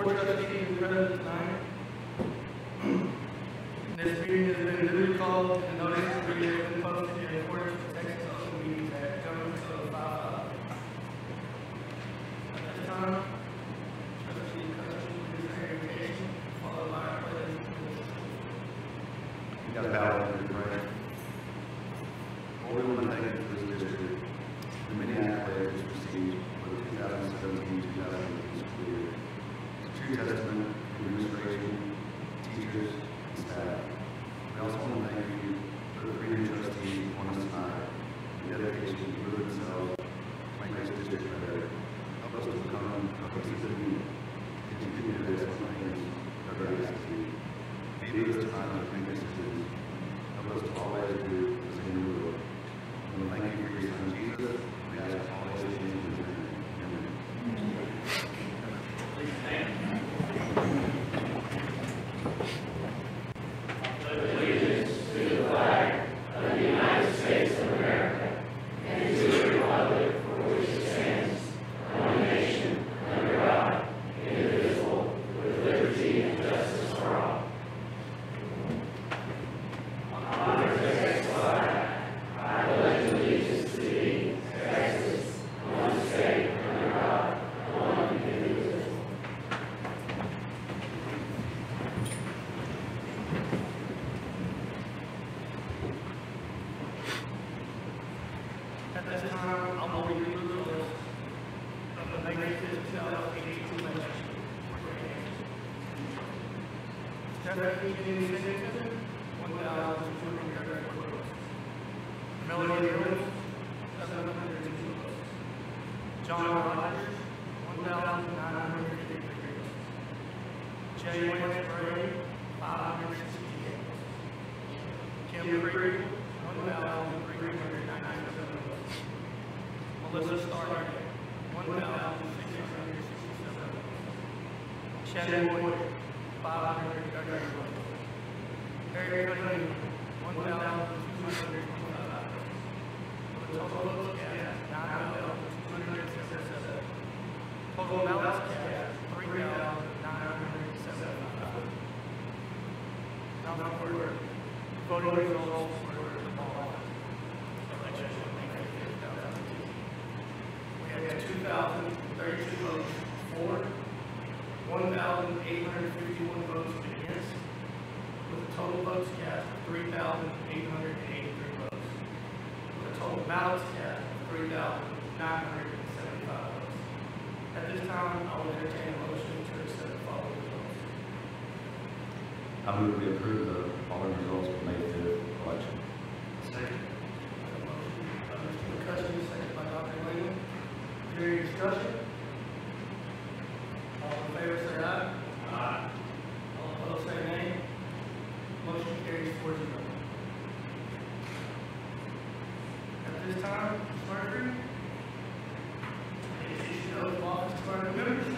Board Trustees is present tonight. This meeting has been duly called and notice of meeting has been posted in accordance with Texas Open Meetings Act, Government Code 55. At this time, Trustee Cutchin, please say your case, followed by our pledge. You got a ballot under your right. Lord, we want to thank you for this district. The many accolades received for the 2017-2018 school year. It's a true testament to administration, teachers, and staff. We also want to thank you for the 3 new trustees on us tonight, the dedication to prove themselves to make this district better. Help us to become a cohesive unit. Continue to do excellent things for our ISD. Be with us tonight to make decisions. Help us to always do as in your will. We want to thank you for your son Jesus. We ask all these things in his name. Amen. Please stand. At this time, I'm going to read the list of the May 5th, 2018 legislature. Stephanie Singleton, 1,234 votes. Melody Hills, 702 votes. John Rogers, 1,953 votes. Jay Wayne Gray, 568 votes. Kim Creed, 1,397 votes. Melissa Stark, 1,667 votes. Shannon Boyd, 530 votes. Eric Cunningham, 1,225 votes. The total votes cast, 9,277. Total ballots cast, 3,975. Now for voting results for the following election. We had 2,032 votes for, 1,851 votes against, with a total votes cast of 3,883 votes, with a total ballots cast of 3,975 votes. At this time, I will entertain a motion to accept the following results. I move we approve the following results for May 5th election. Second. A motion by Mr. McCutcheon, second by Dr. Lehman. Is there any discussion? All in favor say aye. Aye. All opposed say nay. Motion carries 4-0. At this time, Mr. Murphy, please issue the oath of office to our new members.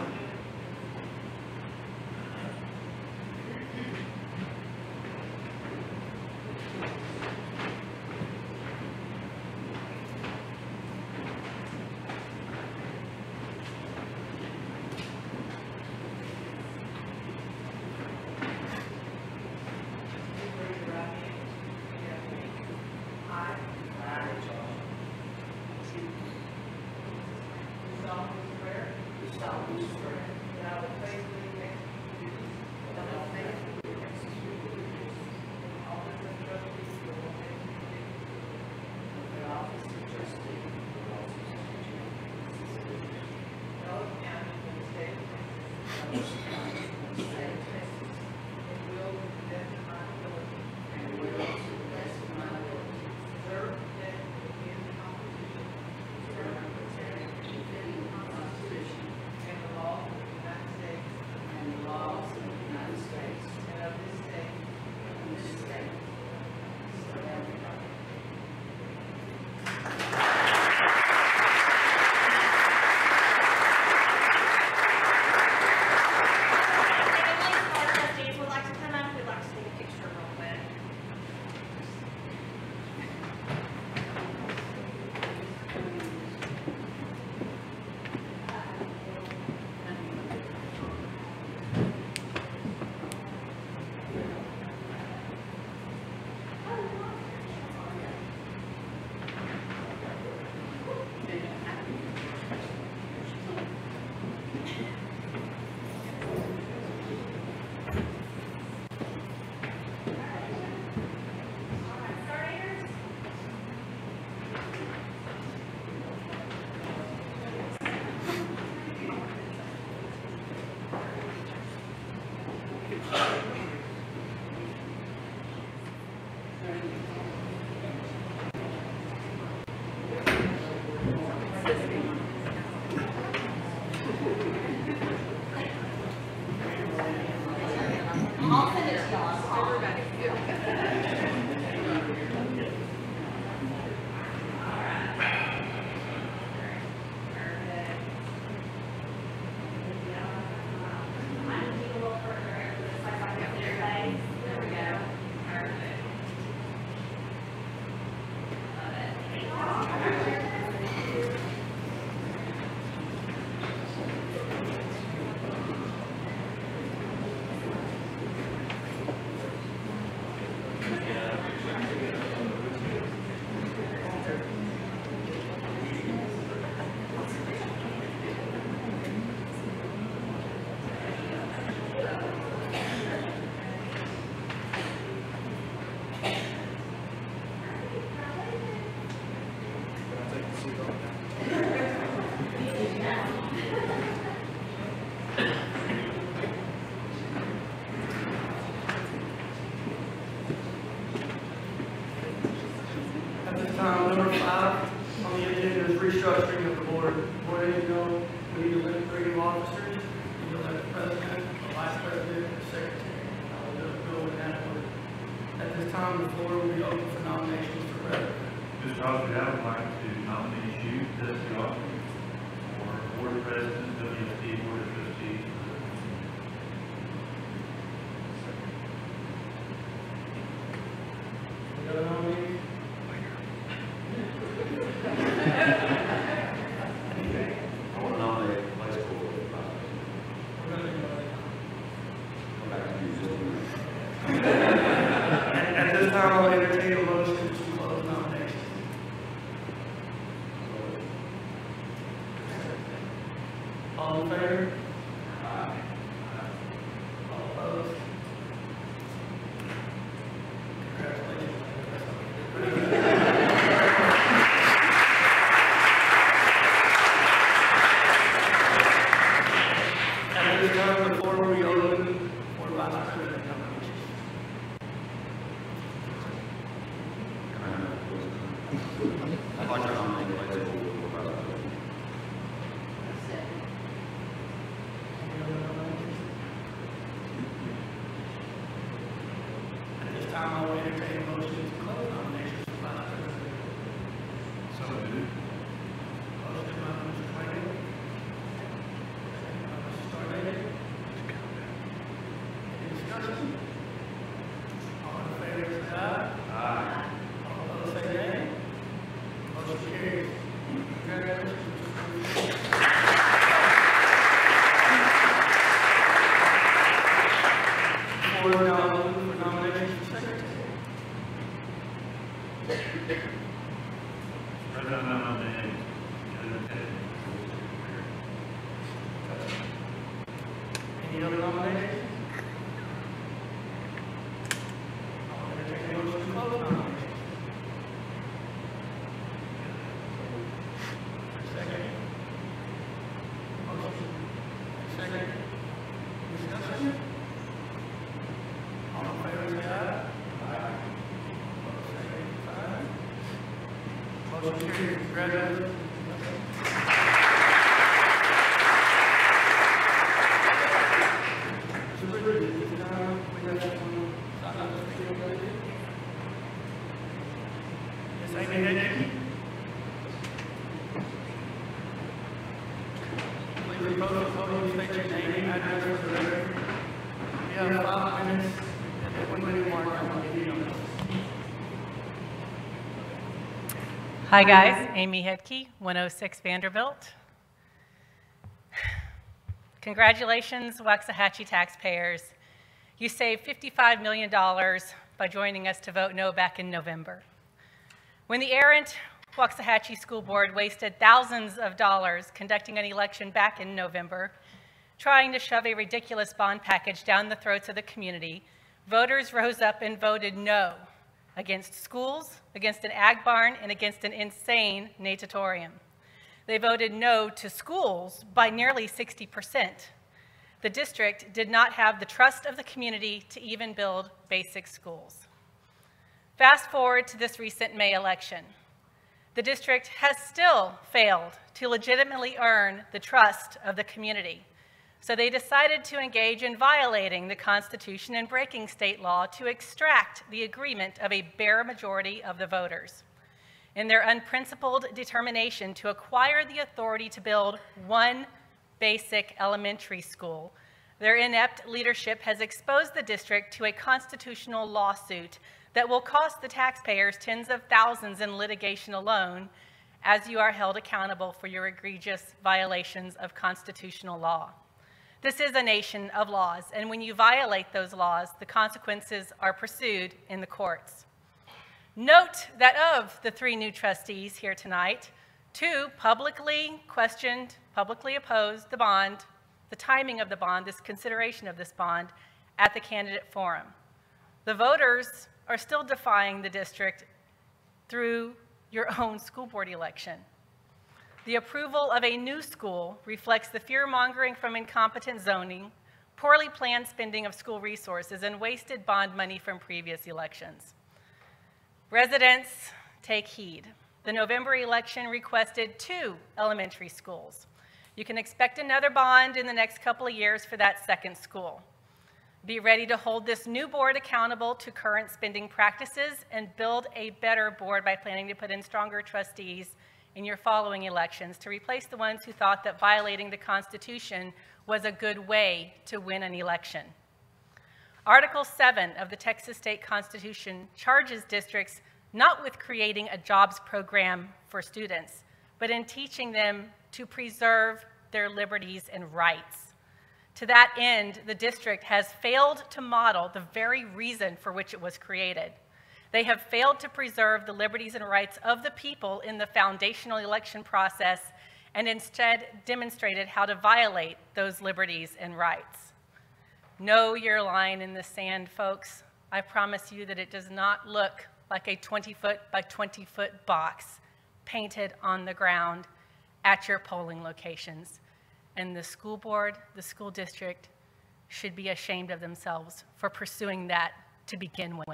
Number 5 on the agenda is restructuring of the board. Board, as you know, we need to elect 3 new officers. We need to elect the president, the vice president, and the secretary. I will go in that order. At this time, the floor will be open for nominations for president. Mr. Osgood, I would like to nominate you as the officer for board president, WSD Board of Trustees. Any other nominees? I want to nominate Vice Board. We're going to do it. Come back to you just a minute. At this time, I'll entertain a motion to close nominations. All in favor? Aye. All opposed? At this time, the floor will be open for vice president nominations. I'd like to nominate Vice Board for president. Any other nominations? At this time, I will entertain a motion to close nominations for vice president. So moved. Motion by Mr. Quayle. Second by Mr. Starley. Any discussion? All in favor, say aye. Aye. All opposed, say nay. Motion carries. Congratulations, Mr. Quayle. Board now open for nominations for secretary. President, I nominate Judith Kennedy. Any other nominations? I'll entertain a motion to close nominations. Second. Motion. Second. Discussion? All in favor, say aye. Aye. Opposed, say aye. Motion carries. Congratulations. Ms. Amy Hickey. Please approach the podium, state your name and address for the record. You have 5 minutes and 1 minute mark on the video. Hi guys, Amy Hedke, 106 Vanderbilt. Congratulations, Waxahachie taxpayers. You saved $55 million by joining us to vote no back in November. When the errant Waxahachie School Board wasted thousands of dollars conducting an election back in November, trying to shove a ridiculous bond package down the throats of the community, voters rose up and voted no against schools, against an ag barn, and against an insane natatorium. They voted no to schools by nearly 60%. the district did not have the trust of the community to even build basic schools. Fast forward to this recent May election. The district has still failed to legitimately earn the trust of the community. So they decided to engage in violating the Constitution and breaking state law to extract the agreement of a bare majority of the voters. In their unprincipled determination to acquire the authority to build one basic elementary school, their inept leadership has exposed the district to a constitutional lawsuit that will cost the taxpayers tens of thousands in litigation alone, as you are held accountable for your egregious violations of constitutional law. This is a nation of laws, and when you violate those laws, the consequences are pursued in the courts. Note that of the 3 new trustees here tonight, 2 publicly questioned, publicly opposed the bond, the timing of the bond, this consideration of this bond, at the candidate forum. The voters are still defying the district through your own school board election. The approval of a new school reflects the fear-mongering from incompetent zoning, poorly planned spending of school resources, and wasted bond money from previous elections. Residents, take heed. The November election requested 2 elementary schools. You can expect another bond in the next couple of years for that second school. Be ready to hold this new board accountable to current spending practices and build a better board by planning to put in stronger trustees in your following elections to replace the ones who thought that violating the Constitution was a good way to win an election. Article 7 of the Texas State Constitution charges districts not with creating a jobs program for students, but in teaching them to preserve their liberties and rights. To that end, the district has failed to model the very reason for which it was created. They have failed to preserve the liberties and rights of the people in the foundational election process and instead demonstrated how to violate those liberties and rights. Know your line in the sand, folks. I promise you that it does not look like a 20-foot by 20-foot box painted on the ground at your polling locations. And the school board, the school district, should be ashamed of themselves for pursuing that to begin with.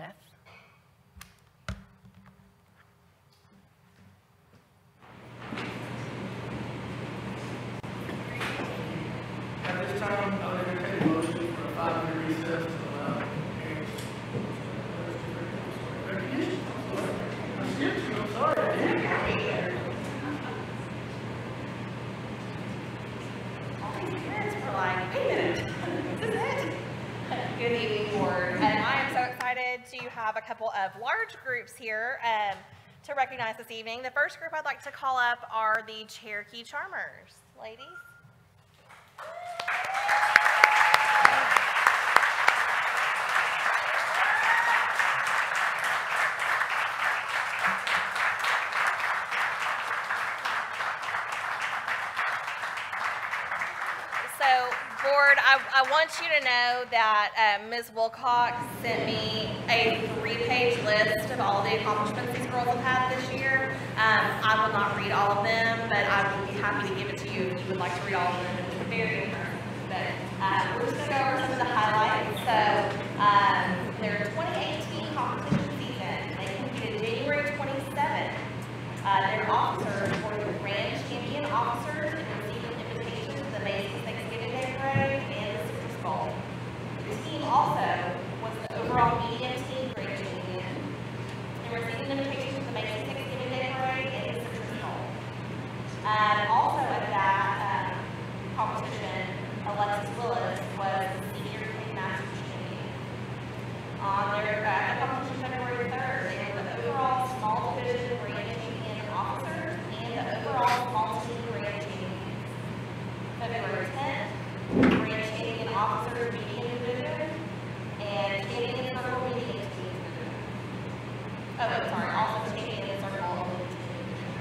At this time, I would entertain a motion for a 5-minute recess to allow recognition. I'm sorry. All these parents were like, wait a minute, this is it. Good evening, board. And I am so excited to have a couple of large groups here to recognize this evening. The first group I'd like to call up are the Cherokee Charmers. Ladies. So, board, I want you to know that Ms. Wilcox sent me a 3-page list of all the accomplishments these girls have had this year. I will not read all of them, but I will be happy to give it to you if you would like to read all of them. It's very interesting. But we're just going to go over some of the highlights. So, their 2018 competition season, they competed January 27th. Their officers were the Grand Champion officers and received an invitation to the Macy's Thanksgiving Day Parade and the Citrus Bowl. The team also was the overall medium team Grand Champion and received an invitation to the Macy's Thanksgiving Day Parade and the Citrus Bowl. Also at that competition, Alexis Willis was the senior King Masters champion. On their competition February 3rd, they were the overall small division Grand Champion officers and the overall small team Grand Champions. February 10th, Grand Champion officers medium division and Champion Circle medium team division. Also Champion Circle medium team division.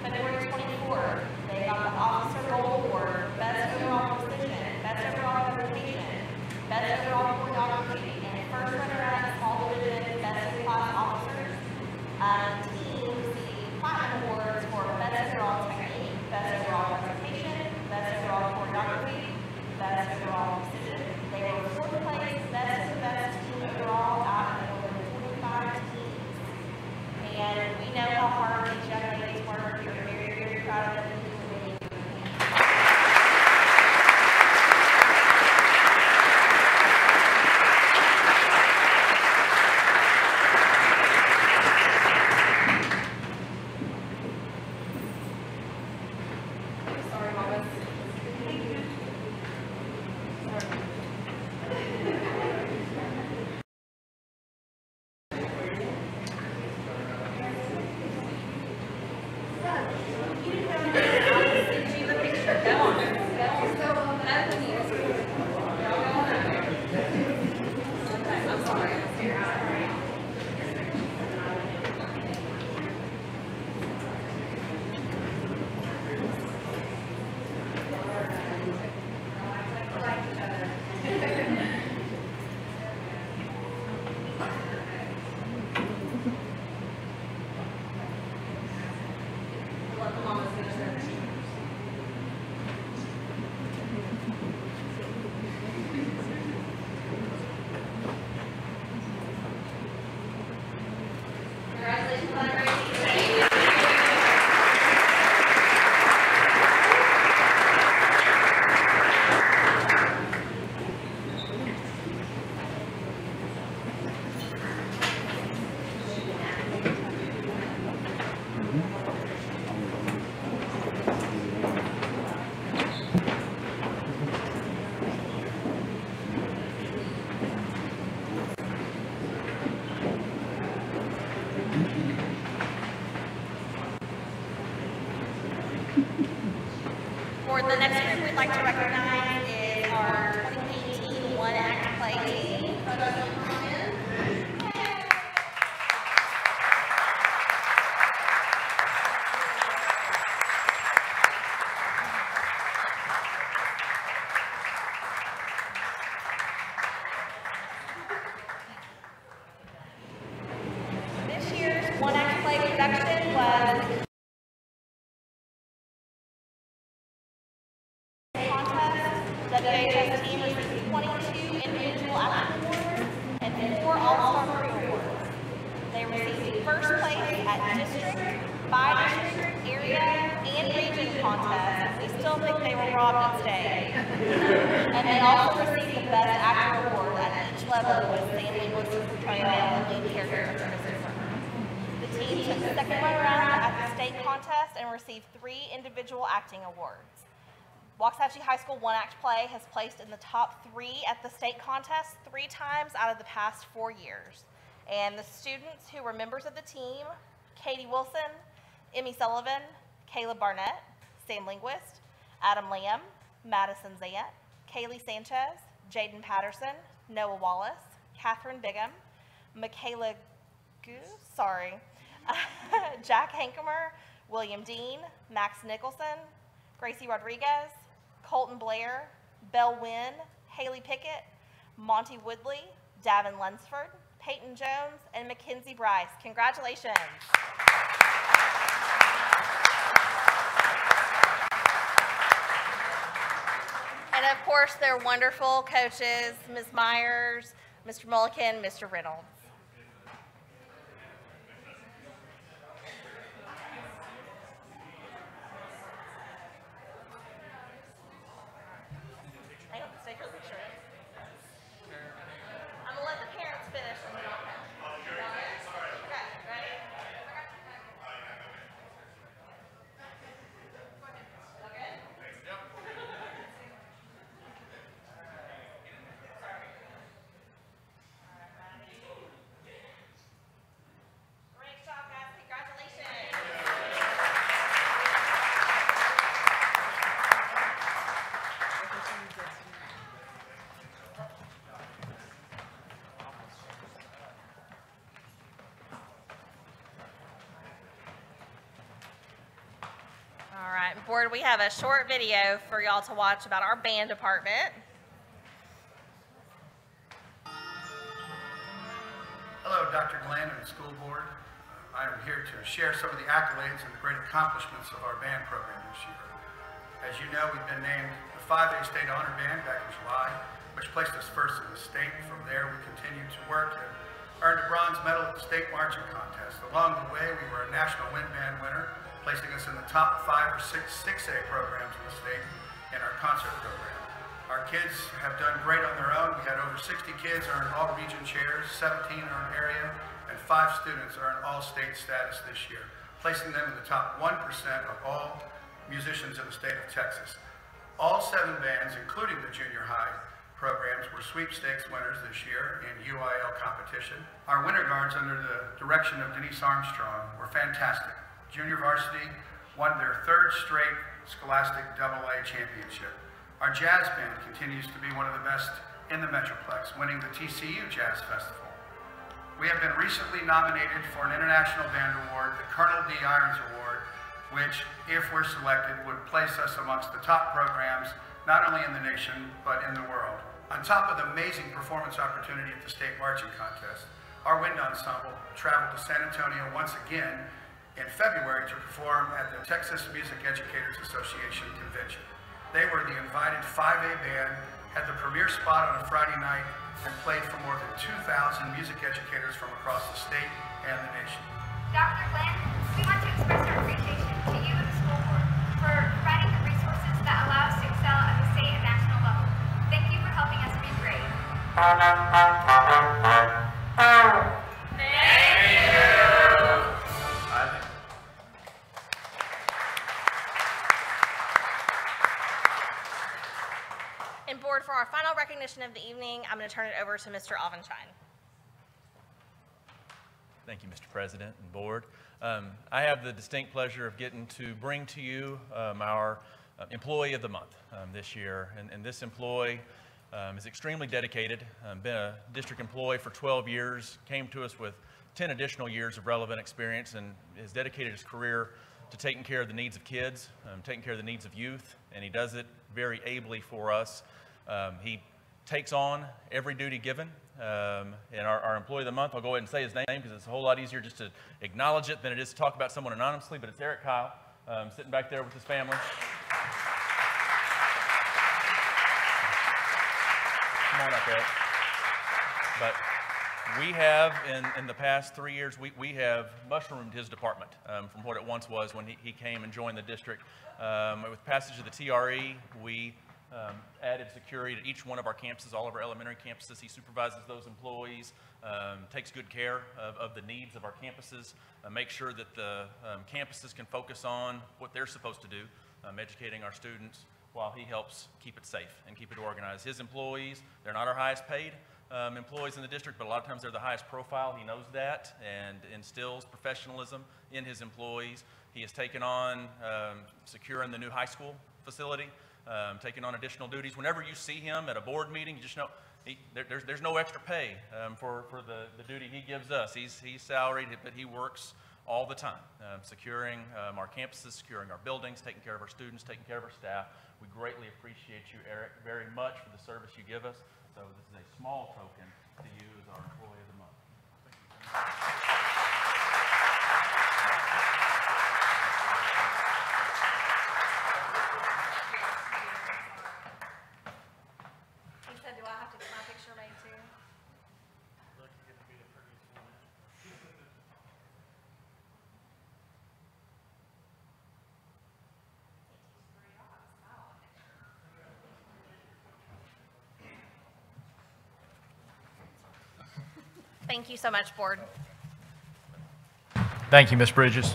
February 24th, they got the Officer Gold Award, Best Overall Position, Best Overall Presentation, Best Overall Choreography, and first runner-up Small Division Best in Class Officers. Team received Platinum Awards for Best Overall Technique, Best Overall Presentation, Best Overall Choreography, Best best overall decision. They were fourth place, best of the best team overall out of more than 25 teams. And we know how hard these young ladies work. We're very, very proud of them. For the next group we'd like to recognize is our 2018 One Act Play team. This year's One Act Play production was WHS team received 22 individual acting awards and 4 All-Star Crew awards. They received first place at district, by-district, area, and region contests. We still think they were robbed at state. And they also received the Best Actor award at each level with Sam Linguist's portrayal of the lead character, Mr. Mrs. The team took the second round at the state contest and received 3 individual acting awards. Waxahachie High School One Act Play has placed in the top 3 at the state contest 3 times out of the past 4 years. And the students who were members of the team, Katie Wilson, Emmy Sullivan, Caleb Barnett, Sam Linguist, Adam Lamb, Madison Zant, Kaylee Sanchez, Jaden Patterson, Noah Wallace, Catherine Bigham, Michaela Jack Hankemer, William Dean, Max Nicholson, Gracie Rodriguez, Colton Blair, Belle Wynn, Haley Pickett, Monty Woodley, Davin Lunsford, Peyton Jones, and Mackenzie Bryce. Congratulations. And of course, their wonderful coaches, Ms. Myers, Mr. Mulliken, Mr. Reynolds. Stay for the picture. I'm going to let the parents finish. Okay, ready? Okay? Yep. Great job, guys. Congratulations. All right, board, we have a short video for y'all to watch about our band department. Hello, Dr. Glenn and the school board. I am here to share some of the accolades and the great accomplishments of our band program this year. As you know, we've been named the 5A State Honor Band back in July, which placed us first in the state. From there, we continued to work and earned a bronze medal at the state marching contest. Along the way, we were a national wind band winner, placing us in the top 5 or 6A programs in the state in our concert program. Our kids have done great on their own. We had over 60 kids earn all region chairs, 17 earn area, and 5 students earn all state status this year, placing them in the top 1% of all musicians in the state of Texas. All 7 bands, including the junior high programs, were sweepstakes winners this year in UIL competition. Our winter guards, under the direction of Denise Armstrong, were fantastic. Junior varsity won their 3rd straight Scholastic AA championship. Our jazz band continues to be one of the best in the Metroplex, winning the TCU Jazz Festival. We have been recently nominated for an International Band Award, the Colonel D. Irons Award, which, if we're selected, would place us amongst the top programs, not only in the nation, but in the world. On top of the amazing performance opportunity at the state marching contest, our wind ensemble traveled to San Antonio once again in February to perform at the Texas Music Educators Association convention. They were the invited 5A band, had the premiere spot on a Friday night, and played for more than 2,000 music educators from across the state and the nation. Dr. Glenn, we want to express our appreciation to you and the school board for providing the resources that allow us to excel at the state and national level. Thank you for helping us be great. And board, for our final recognition of the evening, I'm going to turn it over to Mr. Alvenshine. Thank you, Mr. President and board. I have the distinct pleasure of getting to bring to you our Employee of the Month this year. And this employee is extremely dedicated, been a district employee for 12 years, came to us with 10 additional years of relevant experience, and has dedicated his career to taking care of the needs of kids, taking care of the needs of youth, and he does it very ably for us. He takes on every duty given. And our Employee of the Month, I'll go ahead and say his name because it's a whole lot easier just to acknowledge it than it is to talk about someone anonymously, but it's Eric Kyle, sitting back there with his family. Come on up, Eric. But we have, in the past 3 years, we have mushroomed his department from what it once was when he came and joined the district. With passage of the TRE, we added security to each one of our campuses, all of our elementary campuses. He supervises those employees, takes good care of the needs of our campuses, makes sure that the campuses can focus on what they're supposed to do, educating our students, while he helps keep it safe and keep it organized. His employees, they're not our highest paid employees in the district, but a lot of times they're the highest profile. He knows that and instills professionalism in his employees. He has taken on securing the new high school facility, taking on additional duties. Whenever you see him at a board meeting, you just know there's no extra pay for the duty he gives us. He's salaried, but he works all the time, securing our campuses, securing our buildings, taking care of our students, taking care of our staff. We greatly appreciate you, Eric, very much for the service you give us. So this is a small token to you as our Employee of the Month. Thank you. He said, do I have to get my picture made too? Thank you so much, board. Thank you, Ms. Bridges.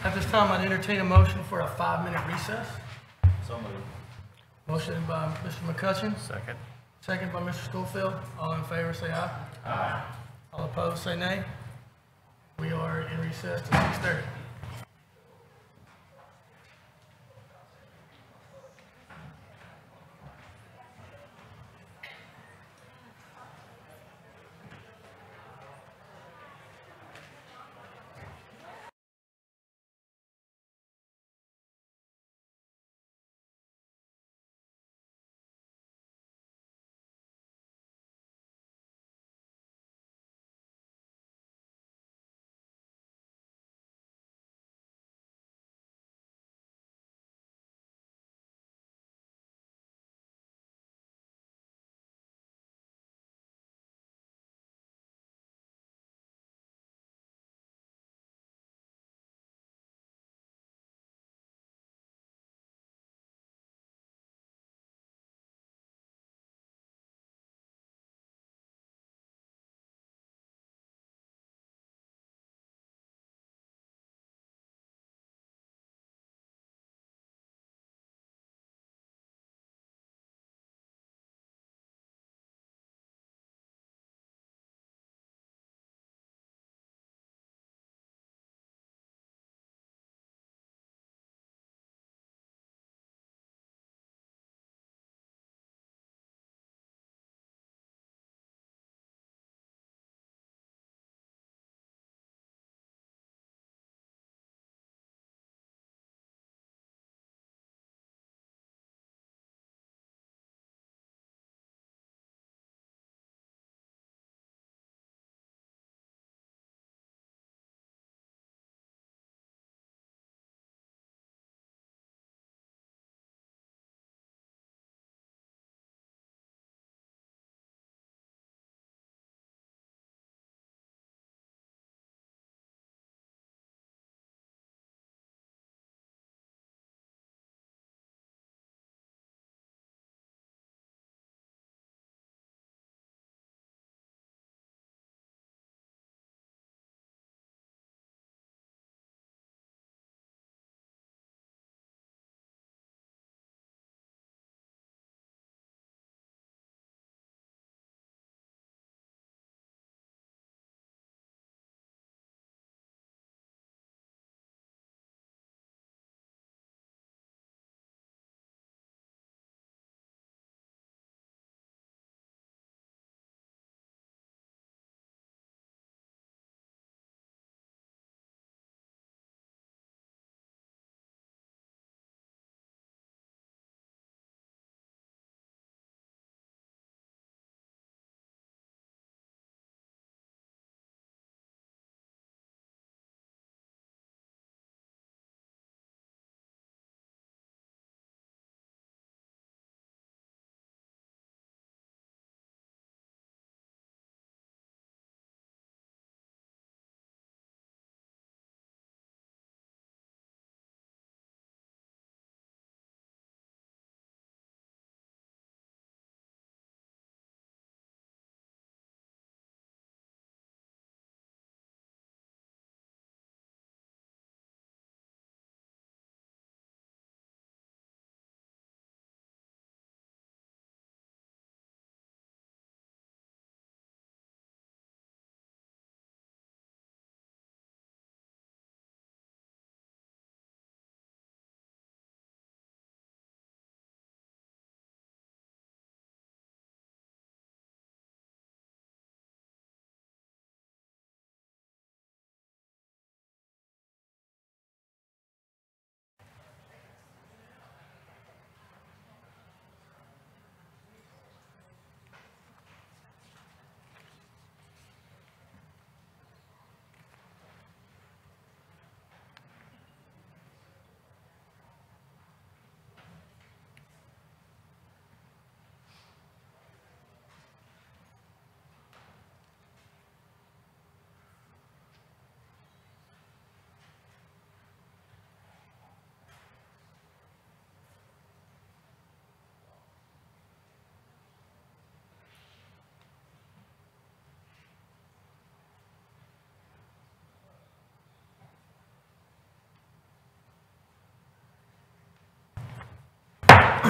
At this time, I'd entertain a motion for a 5-minute recess. So moved. Motion by Mr. McCutcheon, Second. second by Mr. Schofield. All in favor, say aye. Aye. All opposed, say nay. We are in recess to 6:30.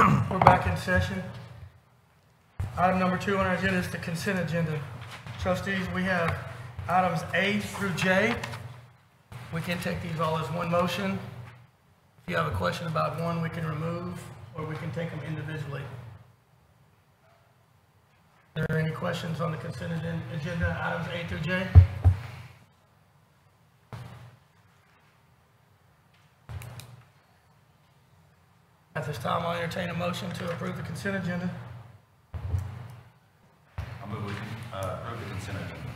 We're back in session. Item number 2 on our agenda is the consent agenda. Trustees, we have items A through J. We can take these all as one motion. If you have a question about one, we can remove, or we can take them individually. Are there any questions on the consent agenda, items A through J? At this time, I'll entertain a motion to approve the consent agenda. I'll move we approve the consent agenda.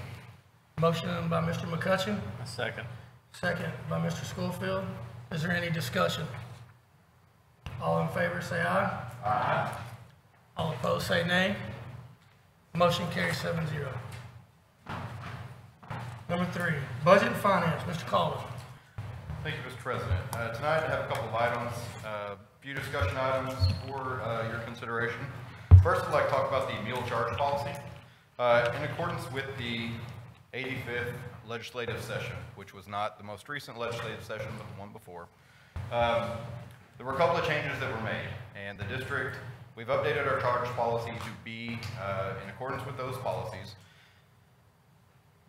Motion by Mr. McCutcheon, A second. second by Mr. Schofield. Is there any discussion? All in favor, say aye. Aye. All opposed, say nay. Motion carries 7-0. Number 3, budget and finance, Mr. Calder. Thank you, Mr. President. Tonight I have a couple of items, a few discussion items for your consideration. First, I'd like to talk about the meal charge policy. In accordance with the 85th legislative session, which was not the most recent legislative session, but the one before, there were a couple of changes that were made, and the district, we've updated our charge policy to be in accordance with those policies,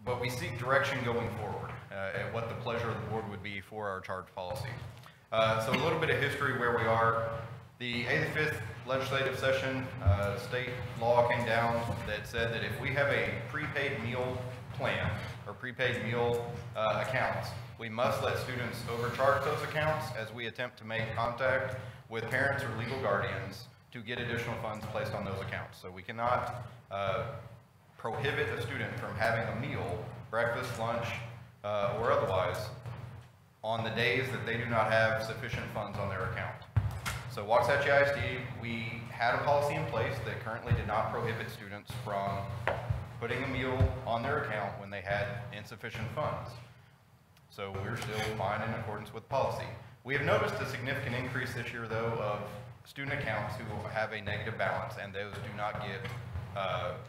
but we seek direction going forward at what the pleasure of the board would be for our charge policy. So a little bit of history where we are. The 85th legislative session, state law came down that said that if we have a prepaid meal plan or prepaid meal accounts, we must let students overcharge those accounts as we attempt to make contact with parents or legal guardians to get additional funds placed on those accounts. So we cannot prohibit a student from having a meal, breakfast, lunch, or otherwise, on the days that they do not have sufficient funds on their account. So Waxahachie ISD, we had a policy in place that currently did not prohibit students from putting a meal on their account when they had insufficient funds. So we're still fine in accordance with policy. We have noticed a significant increase this year, though, of student accounts who have a negative balance, and those do not get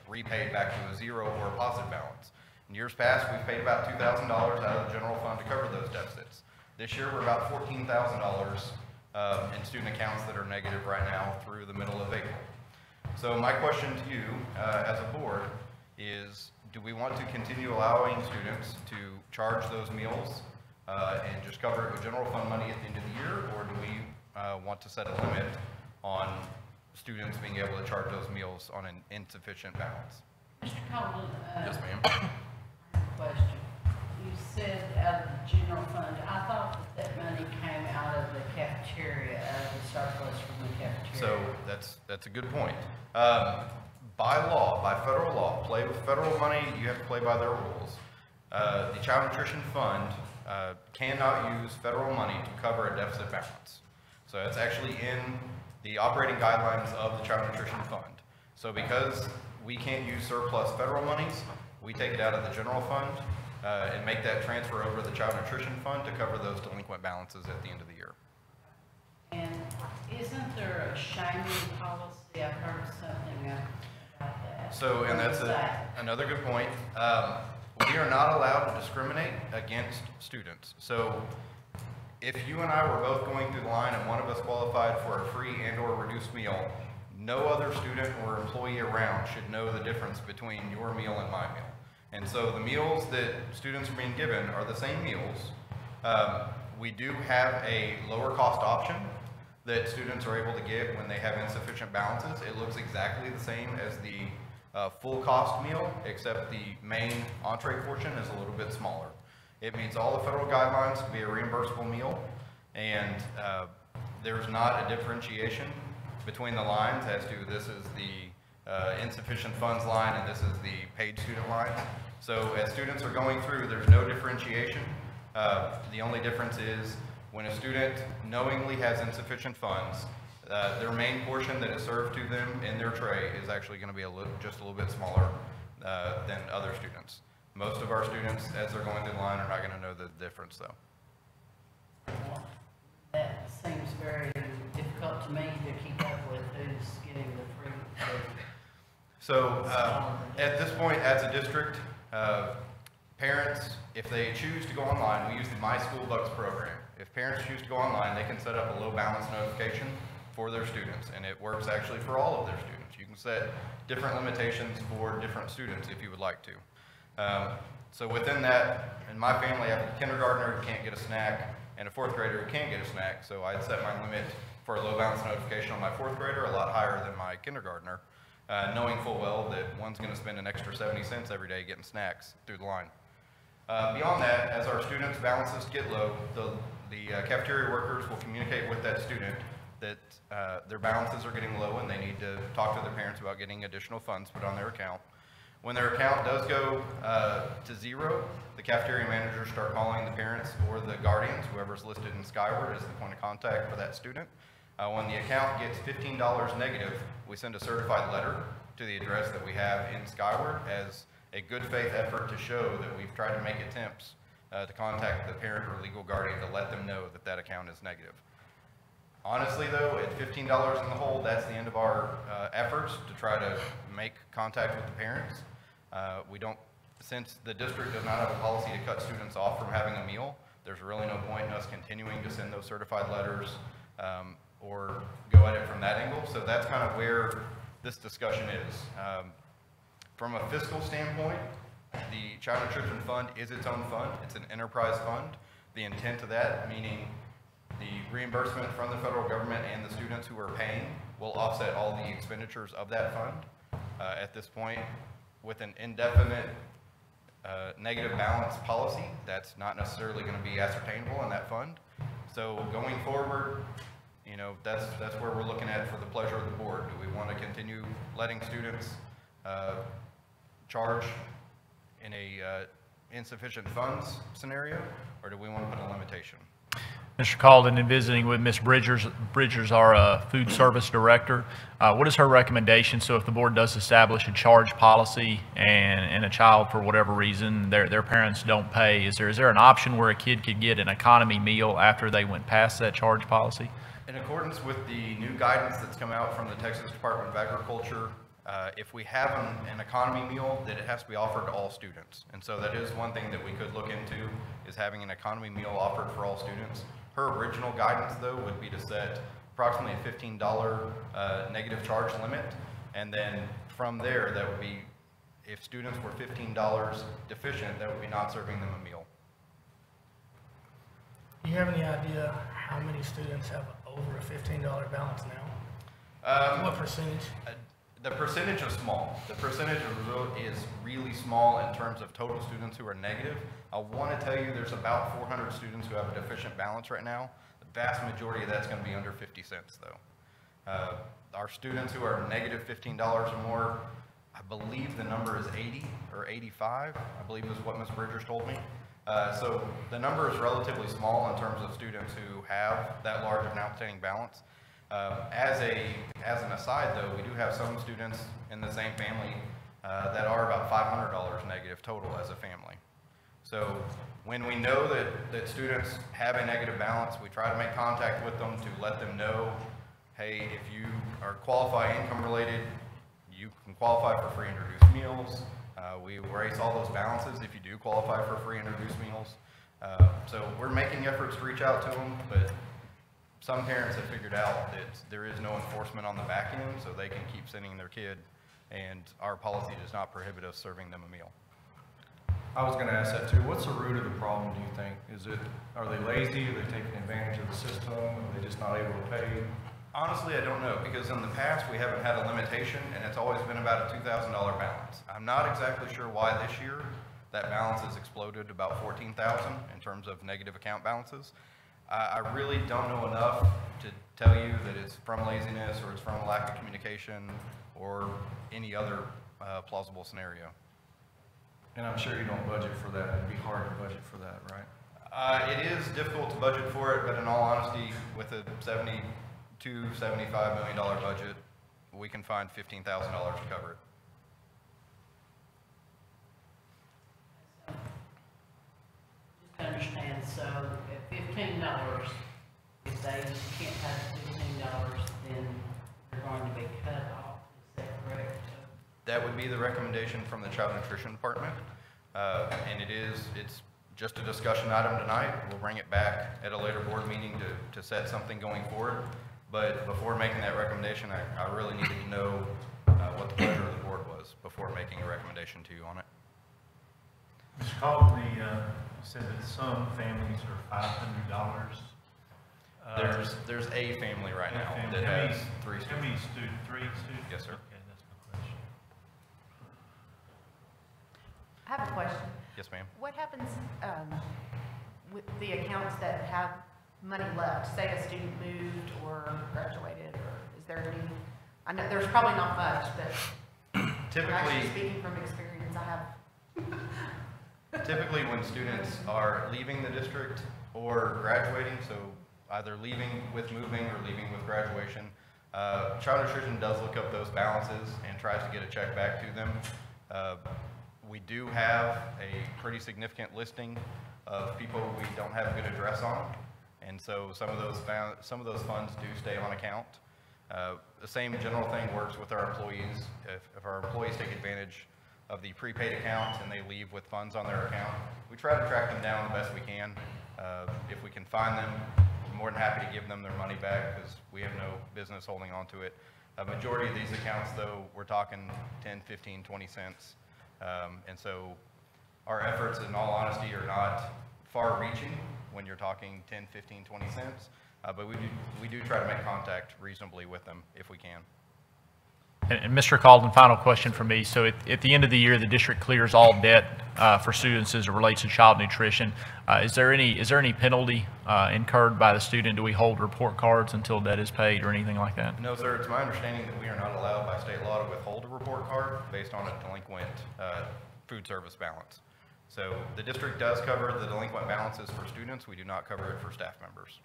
repaid back to a zero or a positive balance. In years past, we've paid about $2,000 out of the general fund to cover those deficits. This year, we're about $14,000 in student accounts that are negative right now through the middle of April. So my question to you as a board is, do we want to continue allowing students to charge those meals and just cover it with general fund money at the end of the year, or do we want to set a limit on students being able to charge those meals on an insufficient balance? Mr. Colvin, Yes, ma'am. question. You said out of the general fund, I thought that money came out of the cafeteria, out of the surplus from the cafeteria. So that's a good point. By law, by federal law, play with federal money, you have to play by their rules. The Child Nutrition Fund cannot use federal money to cover a deficit balance. So it's actually in the operating guidelines of the Child Nutrition Fund. So because we can't use surplus federal monies, we take it out of the general fund and make that transfer over to the Child Nutrition Fund to cover those delinquent balances at the end of the year. And isn't there a shaming policy? I've heard something about that. So, and that's another good point. We are not allowed to discriminate against students. So if you and I were both going through the line and one of us qualified for a free and/or reduced meal, no other student or employee around should know the difference between your meal and my meal. And so the meals that students are being given are the same meals. We do have a lower cost option that students are able to get when they have insufficient balances. It looks exactly the same as the full cost meal, except the main entree portion is a little bit smaller. It meets all the federal guidelines to be a reimbursable meal, and there's not a differentiation between the lines as to this is the insufficient funds line and this is the paid student line. So as students are going through, there's no differentiation. The only difference is when a student knowingly has insufficient funds, their main portion that is served to them in their tray is actually going to be just a little bit smaller than other students. Most of our students, as they're going through the line, are not going to know the difference, though. That seems very difficult to me to keep up with who's getting the free food. So at this point, as a district, parents, if they choose to go online, we use the My School Bucks program. If parents choose to go online, they can set up a low balance notification for their students, and it works actually for all of their students. You can set different limitations for different students if you would like to. So within that, in my family, I have a kindergartner who can't get a snack and a fourth grader who can get a snack, so I'd set my limit for a low balance notification on my fourth grader a lot higher than my kindergartner, knowing full well that one's going to spend an extra 70 cents every day getting snacks through the line. Beyond that, as our students' balances get low, the cafeteria workers will communicate with that student that their balances are getting low and they need to talk to their parents about getting additional funds put on their account. When their account does go to zero, the cafeteria managers start calling the parents or the guardians, whoever's listed in Skyward as the point of contact for that student. When the account gets $15 negative, we send a certified letter to the address that we have in Skyward as a good faith effort to show that we've tried to make attempts to contact the parent or legal guardian to let them know that that account is negative. Honestly though, at $15 in the hole, that's the end of our efforts to try to make contact with the parents. Since the district does not have a policy to cut students off from having a meal, there's really no point in us continuing to send those certified letters or go at it from that angle. So that's kind of where this discussion is. From a fiscal standpoint, the Child Nutrition Fund is its own fund. It's an enterprise fund. The intent of that, meaning the reimbursement from the federal government and the students who are paying, will offset all the expenditures of that fund. At this point, with an indefinite negative balance policy, that's not necessarily going to be ascertainable in that fund. So going forward, you know, that's where we're looking at for the pleasure of the board. Do we want to continue letting students charge in a insufficient funds scenario, or do we want to put a limitation? Mr. Calden, in visiting with Ms. Bridgers, our food service director, what is her recommendation? So if the board does establish a charge policy and a child, for whatever reason, their parents don't pay, is there an option where a kid could get an economy meal after they went past that charge policy? In accordance with the new guidance that's come out from the Texas Department of Agriculture, if we have an economy meal, that it has to be offered to all students. And so that is one thing that we could look into, is having an economy meal offered for all students. Her original guidance, though, would be to set approximately a $15 negative charge limit. And then from there, that would be, if students were $15 deficient, that would be not serving them a meal. Do you have any idea how many students have over a $15 balance now? What percentage? The percentage is small. The percentage is really small in terms of total students who are negative. I want to tell you there's about 400 students who have a deficient balance right now. The vast majority of that's going to be under 50 cents though. Our students who are negative $15 or more, I believe the number is 80 or 85, I believe is what Ms. Bridgers told me. So the number is relatively small in terms of students who have that large of an outstanding balance. As an aside though, we do have some students in the same family that are about $500 negative total as a family. So when we know that students have a negative balance, we try to make contact with them to let them know, hey, if you are qualify income related, you can qualify for free introduced meals. We erase all those balances if you do qualify for free introduced meals. So we're making efforts to reach out to them, but some parents have figured out that there is no enforcement on the back end, so they can keep sending their kid, and our policy does not prohibit us serving them a meal. I was going to ask that too. What's the root of the problem, do you think? Are they lazy? Are they taking advantage of the system? Are they just not able to pay? Honestly, I don't know, because in the past we haven't had a limitation, and it's always been about a $2,000 balance. I'm not exactly sure why this year that balance has exploded to about $14,000 in terms of negative account balances. I really don't know enough to tell you that it's from laziness or it's from a lack of communication or any other plausible scenario. And I'm sure you don't budget for that. It'd be hard to budget for that, right? It is difficult to budget for it, but in all honesty, with a $72, $75 million budget, we can find $15,000 to cover it. Just to understand, so at $15, if they can't pay $15, then they're going to be cut off. Is that correct? That would be the recommendation from the Child Nutrition Department, and it's just a discussion item tonight. We'll bring it back at a later board meeting to set something going forward. But before making that recommendation, I really needed to know what the pleasure of the board was before making a recommendation to you on it. Mr. Calden, you said that some families are $500. There's a family right now that How has many- three How many students. students? 3 students? Yes, sir. Okay, that's my question. I have a question. Yes, ma'am. What happens with the accounts that have money left? Say a student moved or graduated, or is there any? I know there's probably not much, but Typically, actually speaking from experience, I have. Typically, when students are leaving the district or graduating, so either leaving with moving or leaving with graduation, Child Nutrition does look up those balances and tries to get a check back to them. We do have a pretty significant listing of people we don't have a good address on, and so some of those funds do stay on account. The same general thing works with our employees. If our employees take advantage of the prepaid account and they leave with funds on their account, we try to track them down the best we can. If we can find them, we're more than happy to give them their money back because we have no business holding on to it. A majority of these accounts, though, we're talking 10, 15, 20 cents. And so our efforts, in all honesty, are not far-reaching when you're talking 10, 15, 20 cents. But we do try to make contact reasonably with them if we can. And Mr. Calden, final question for me. So at the end of the year, the district clears all debt for students as it relates to child nutrition. Is there any penalty incurred by the student? Do we hold report cards until debt is paid or anything like that? No, sir. It's my understanding that we are not allowed by state law to withhold a report card based on a delinquent food service balance. So the district does cover the delinquent balances for students. We do not cover it for staff members.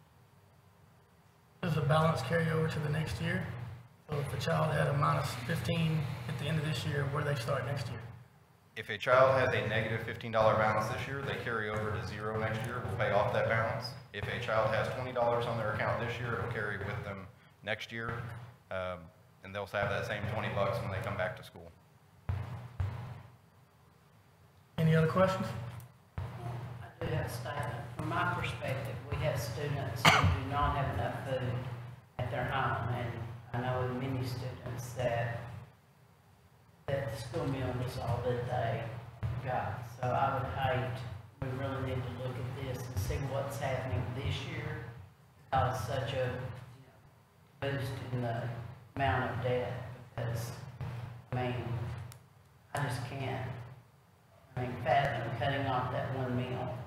Does the balance carry over to the next year? So if a child had a minus 15 at the end of this year, where do they start next year? If a child has a negative $15 balance this year, they carry over to zero next year. We'll pay off that balance. If a child has $20 on their account this year, it'll carry with them next year, and they'll have that same $20 when they come back to school. Any other questions? I do have a statement. From my perspective, we have students who do not have enough food at their home, and I know of many students that the school meal was all that they got. So I would hate, we really need to look at this and see what's happening this year. Such a boost in the amount of debt, because, I mean, I just can't. I mean, fathom cutting off that one meal,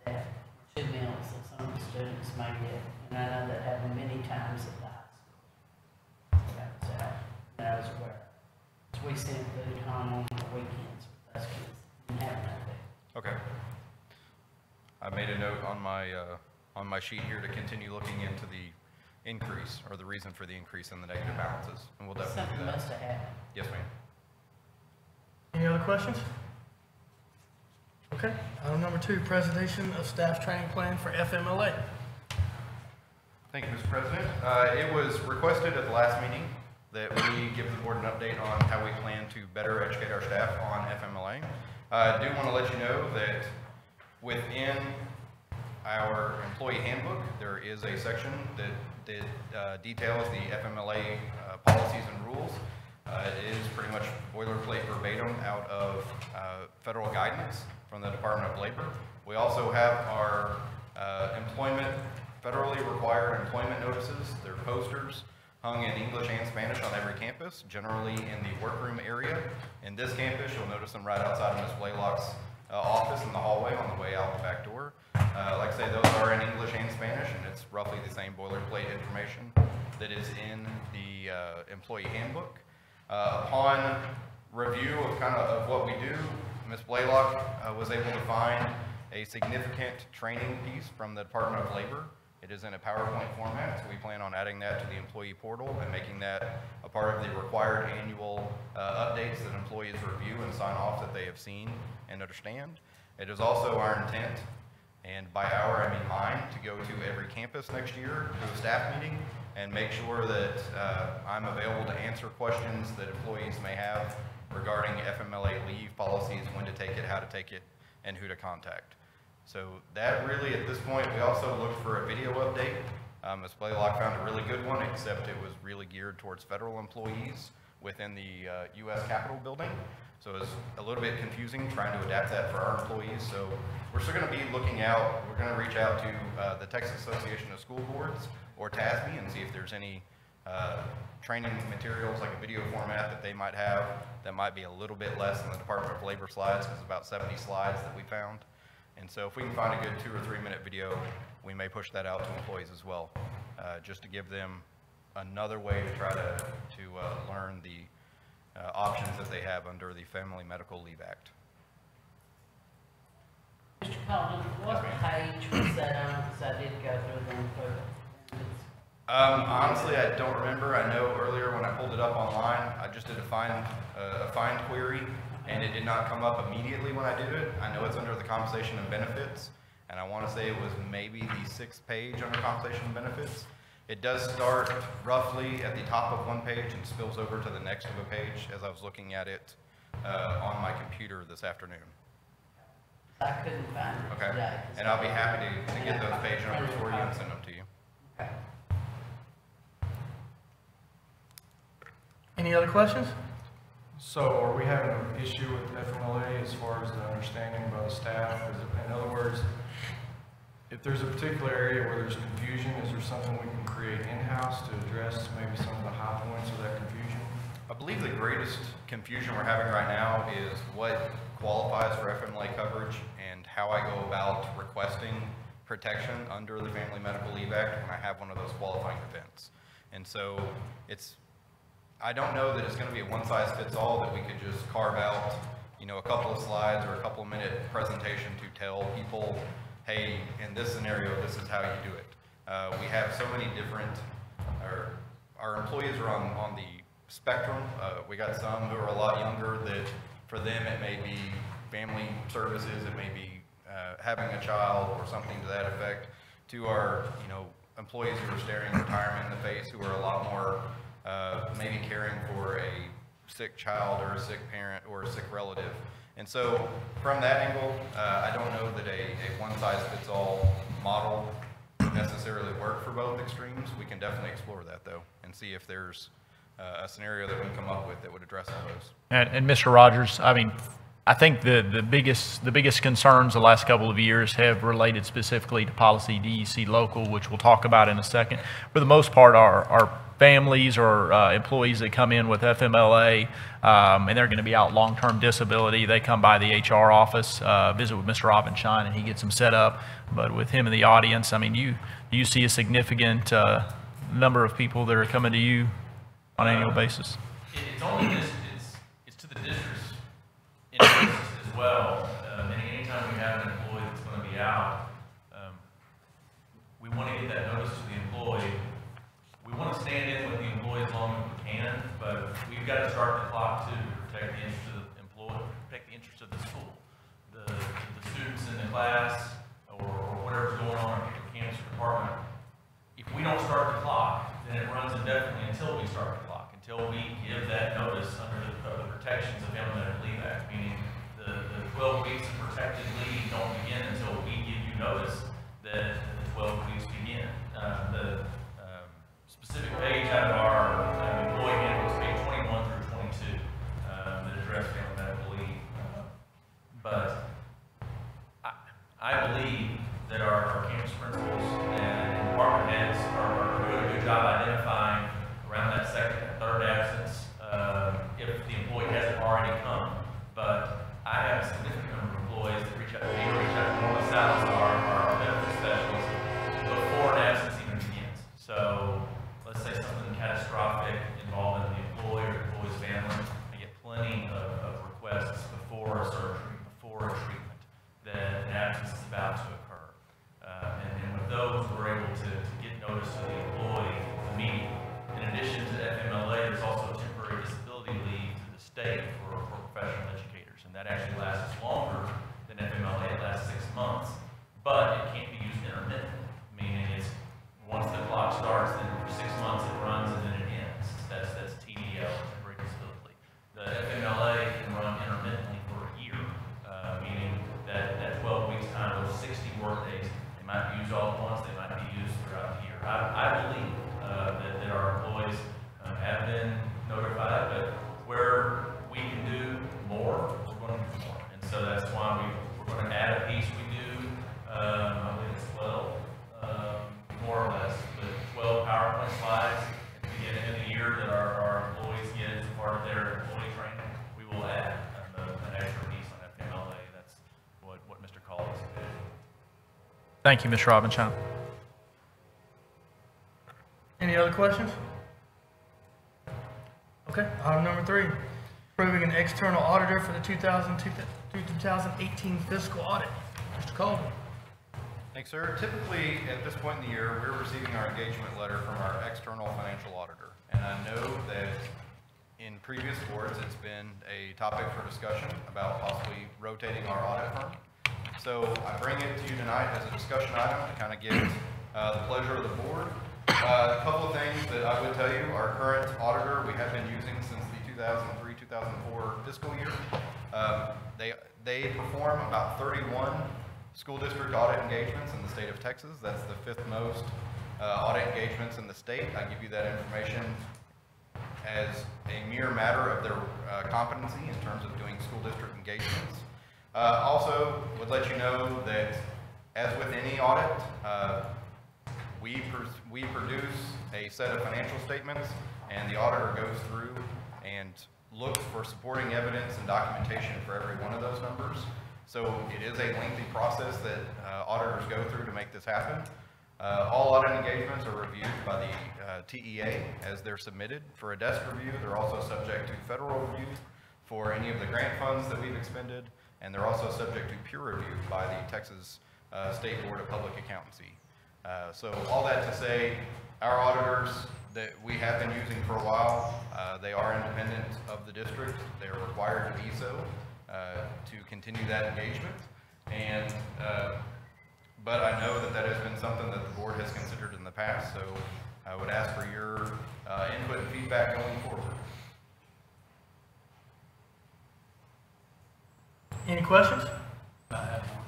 that 2 meals that some of the students may get. And I know that happened many times at the high school. That was out, and I was aware. So we sent food home on the weekends with those kids. Didn't have nothing. Okay. I made a note on my sheet here to continue looking into the increase, or the reason for the increase in the negative balances, and we'll definitely do Something that. must have happened. Yes, ma'am. Any other questions? Okay. Item number 2, presentation of staff training plan for FMLA. Thank you, Mr. President. It was requested at the last meeting that we give the board an update on how we plan to better educate our staff on FMLA. I do want to let you know that within our employee handbook, there is a section that details the FMLA policies and rules. It is pretty much boilerplate verbatim out of federal guidance from the Department of Labor. We also have our federally required employment notices. They're posters hung in English and Spanish on every campus, generally in the workroom area. In this campus, you'll notice them right outside of Ms. Blaylock's office in the hallway on the way out the back door. Like I say, those are in English and Spanish, and it's roughly the same boilerplate information that is in the employee handbook. Upon review of what we do, Ms. Blaylock was able to find a significant training piece from the Department of Labor. It is in a PowerPoint format, so we plan on adding that to the employee portal and making that a part of the required annual updates that employees review and sign off that they have seen and understand. It is also our intent, and by our I mean mine, to go to every campus next year to a staff meeting and make sure that I'm available to answer questions that employees may have regarding FMLA leave policies, when to take it, how to take it, and who to contact. So that really, at this point, we also looked for a video update Ms. Blaylock found a really good one, except it was really geared towards federal employees within the U.S. Capitol building. So it was a little bit confusing trying to adapt that for our employees. So we're still going to be looking out. We're going to reach out to the Texas Association of School Boards or TASB and see if there's any training materials like a video format that they might have that might be a little bit less than the Department of Labor slides, because it's about 70 slides that we found. And so if we can find a good 2 or 3 minute video, we may push that out to employees as well, just to give them another way to try to learn the options that they have under the Family Medical Leave Act. Mr. Collins, what page was that on? Because I did go through them for honestly, I don't remember. I know earlier when I pulled it up online, I just did a find query, and it did not come up immediately when I did it. I know it's under the compensation and benefits, and I want to say it was maybe the 6th page under compensation and benefits. It does start roughly at the top of one page and spills over to the next of a page as I was looking at it on my computer this afternoon. I couldn't find it Okay, today. and I'll be happy to get those page numbers for you and send them to you. Okay. Any other questions? So are we having an issue with FMLA as far as the understanding by the staff? In other words, if there's a particular area where there's confusion, is there something we can create in-house to address maybe some of the high points of that confusion? I believe the greatest confusion we're having right now is what qualifies for FMLA coverage and how I go about requesting protection under the Family Medical Leave Act when I have one of those qualifying events. And so I don't know that it's going to be a one-size-fits-all, that we could just carve out, you know, a couple of slides or a couple of minute presentation to tell people, hey, in this scenario, this is how you do it. We have so many different, our employees are on the spectrum. We got some who are a lot younger that for them it may be family services, it may be having a child or something to that effect, to our, you know, employees who are staring retirement in the face, who are a lot more maybe caring for a sick child or a sick parent or a sick relative. And so from that angle, I don't know that a one-size-fits-all model would necessarily work for both extremes. We can definitely explore that though and see if there's a scenario that we can come up with that would address all those. And Mr. Rogers, I mean, I think the biggest concerns the last couple of years have related specifically to policy DEC local, which we'll talk about in a second. For the most part, our families or employees that come in with FMLA and they're going to be out long-term disability, they come by the HR office, visit with Mr. Robinshine, and he gets them set up. But with him in the audience, I mean, you see a significant number of people that are coming to you on an annual basis. It's only this, it's to the district's interest as well. And anytime we have an employee that's going to be out, we want to get that notice to the employee. We want to stand in with the employee as long as we can, but we've got to start the clock too to protect the interest of the employee, protect the interest of the school, the students in the class, or whatever's going on in the campus department. If we don't start the clock, then it runs indefinitely until we start the clock, until we give that notice under the protections of Family Medical Leave Act, meaning the 12 weeks of protected leave don't begin until we give you notice that the 12 weeks begin. The specific page out of our employee handbook is page 21 through 22 that address Family Medical Leave. But I believe that our campus principals and department heads are doing a good job identifying around that second and third absence if the employee hasn't already come. But I have a significant number of employees that reach out to me or reach out to Norma Salazar, our benefits specialist, before an absence even begins. So let's say something catastrophic involving the employee or the employee's family, I get plenty of requests before a surgery, before a treatment, that an absence is about to occur. And with those, we're able to get notice to the employee immediately. In addition to FMLA, there's also temporary disability leave through the state for professional educators, and that actually lasts longer than FMLA. It lasts 6 months, but it can't be used intermittently, meaning it's once the clock starts, then for 6 months it runs and then it ends. That's TDL, temporary disability. The FMLA can run intermittently for a year, meaning that 12 weeks time, those 60 work days, they might be used all at once, they might be used throughout the year. I believe that our employees have been notified, but where we can do more, we're going to do more. And so that's why we're going to add a piece. We do, I believe it's 12, more or less, but 12 PowerPoint slides at the beginning of the year that our employees get as part of their employee training. We will add an extra piece on FMLA. That's what Mr. Collins did. Thank you, Ms. Robinson. Any other questions? Okay, item number 3, approving an external auditor for the 2018 fiscal audit. Mr. Colvin. Thanks, sir. Typically, at this point in the year, we're receiving our engagement letter from our external financial auditor. And I know that in previous boards, it's been a topic for discussion about possibly rotating our audit firm. So I bring it to you tonight as a discussion item to kind of get the pleasure of the board. A couple of things that I would tell you, our current auditor we have been using since the 2003-2004 fiscal year. They perform about 31 school district audit engagements in the state of Texas. That's the 5th most audit engagements in the state. I give you that information as a mere matter of their competency in terms of doing school district engagements. Also, would let you know that as with any audit, we produce a set of financial statements, and the auditor goes through and looks for supporting evidence and documentation for every one of those numbers. So it is a lengthy process that auditors go through to make this happen. All audit engagements are reviewed by the TEA as they're submitted for a desk review. They're also subject to federal review for any of the grant funds that we've expended, and they're also subject to peer review by the Texas State Board of Public Accountancy. So all that to say, our auditors that we have been using for a while, they are independent of the district. They are required to be so to continue that engagement. And but I know that that has been something that the board has considered in the past, so I would ask for your input and feedback going forward. Any questions? I have one.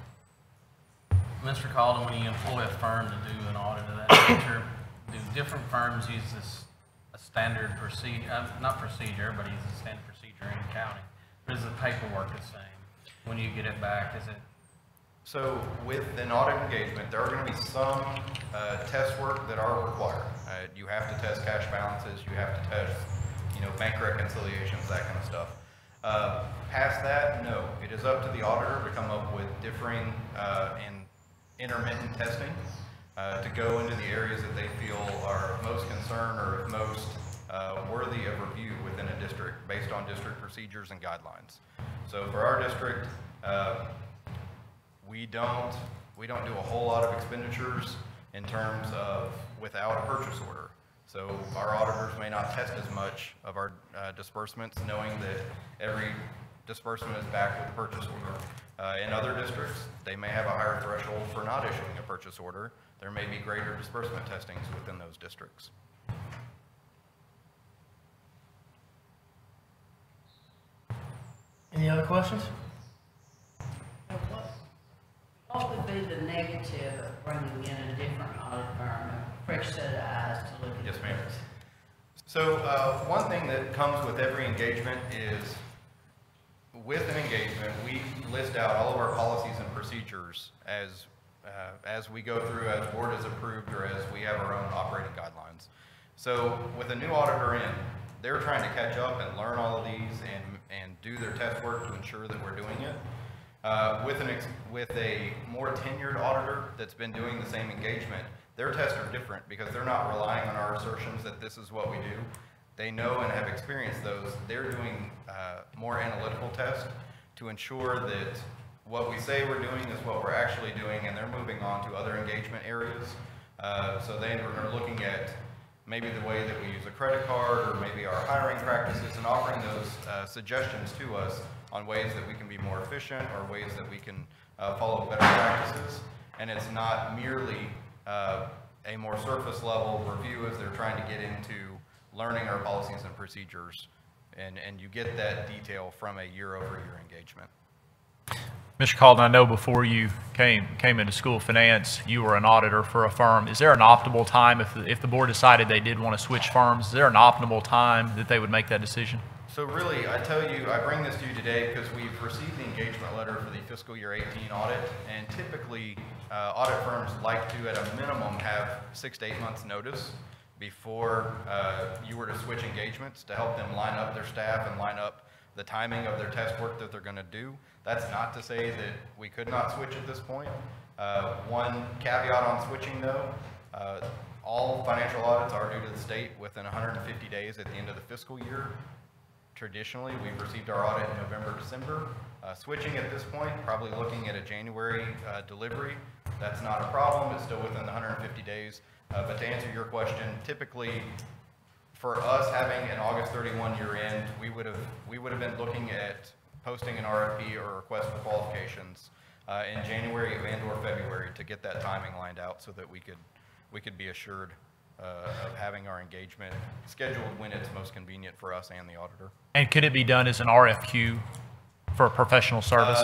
Mr. Calden, when you employ a firm to do an audit of that nature, do different firms use this a standard procedure, not procedure, everybody uses a standard procedure in accounting, but is the paperwork the same? When you get it back, is it? So with an audit engagement, there are going to be some test work that are required. You have to test cash balances, you have to test, bank reconciliations, that kind of stuff. Past that, no. It is up to the auditor to come up with differing and intermittent testing to go into the areas that they feel are most concerned or most worthy of review within a district based on district procedures and guidelines. So for our district, we don't do a whole lot of expenditures in terms of without a purchase order. So our auditors may not test as much of our disbursements, knowing that every disbursement is backed with a purchase order. In other districts, they may have a higher threshold for not issuing a purchase order. There may be greater disbursement testings within those districts. Any other questions? What would be the negative of bringing in a different audit firm, a fresh set of eyes to look at Yes, this? ma'am. So one thing that comes with every engagement is with an engagement, we list out all of our policies and procedures as we go through, as board is approved, or as we have our own operating guidelines. So with a new auditor in, they're trying to catch up and learn all of these and do their test work to ensure that we're doing it. With a more tenured auditor that's been doing the same engagement, their tests are different because they're not relying on our assertions that this is what we do. They know and have experienced those. They're doing more analytical tests to ensure that what we say we're doing is what we're actually doing, and they're moving on to other engagement areas. So they are looking at maybe the way that we use a credit card or maybe our hiring practices and offering those suggestions to us on ways that we can be more efficient or ways that we can follow better practices. And it's not merely a more surface level review as they're trying to get into learning our policies and procedures. And you get that detail from a year-over-year engagement. Mr. Calden, I know before you came into School of Finance, you were an auditor for a firm. Is there an optimal time if the board decided they did want to switch firms? Is there an optimal time that they would make that decision? So really, I tell you, I bring this to you today because we've received the engagement letter for the fiscal year 18 audit, and typically audit firms like to, at a minimum, have 6 to 8 months notice before you were to switch engagements to help them line up their staff and line up the timing of their test work that they're going to do. That's not to say that we could not switch at this point. One caveat on switching though, all financial audits are due to the state within 150 days at the end of the fiscal year. Traditionally, we've received our audit in November, December. Switching at this point, probably looking at a January delivery. That's not a problem, it's still within the 150 days. But to answer your question, typically for us having an August 31 year end, we would have been looking at posting an RFP or request for qualifications in January and or February to get that timing lined out so that we could be assured of having our engagement scheduled when it's most convenient for us and the auditor. And could it be done as an RFQ for a professional service?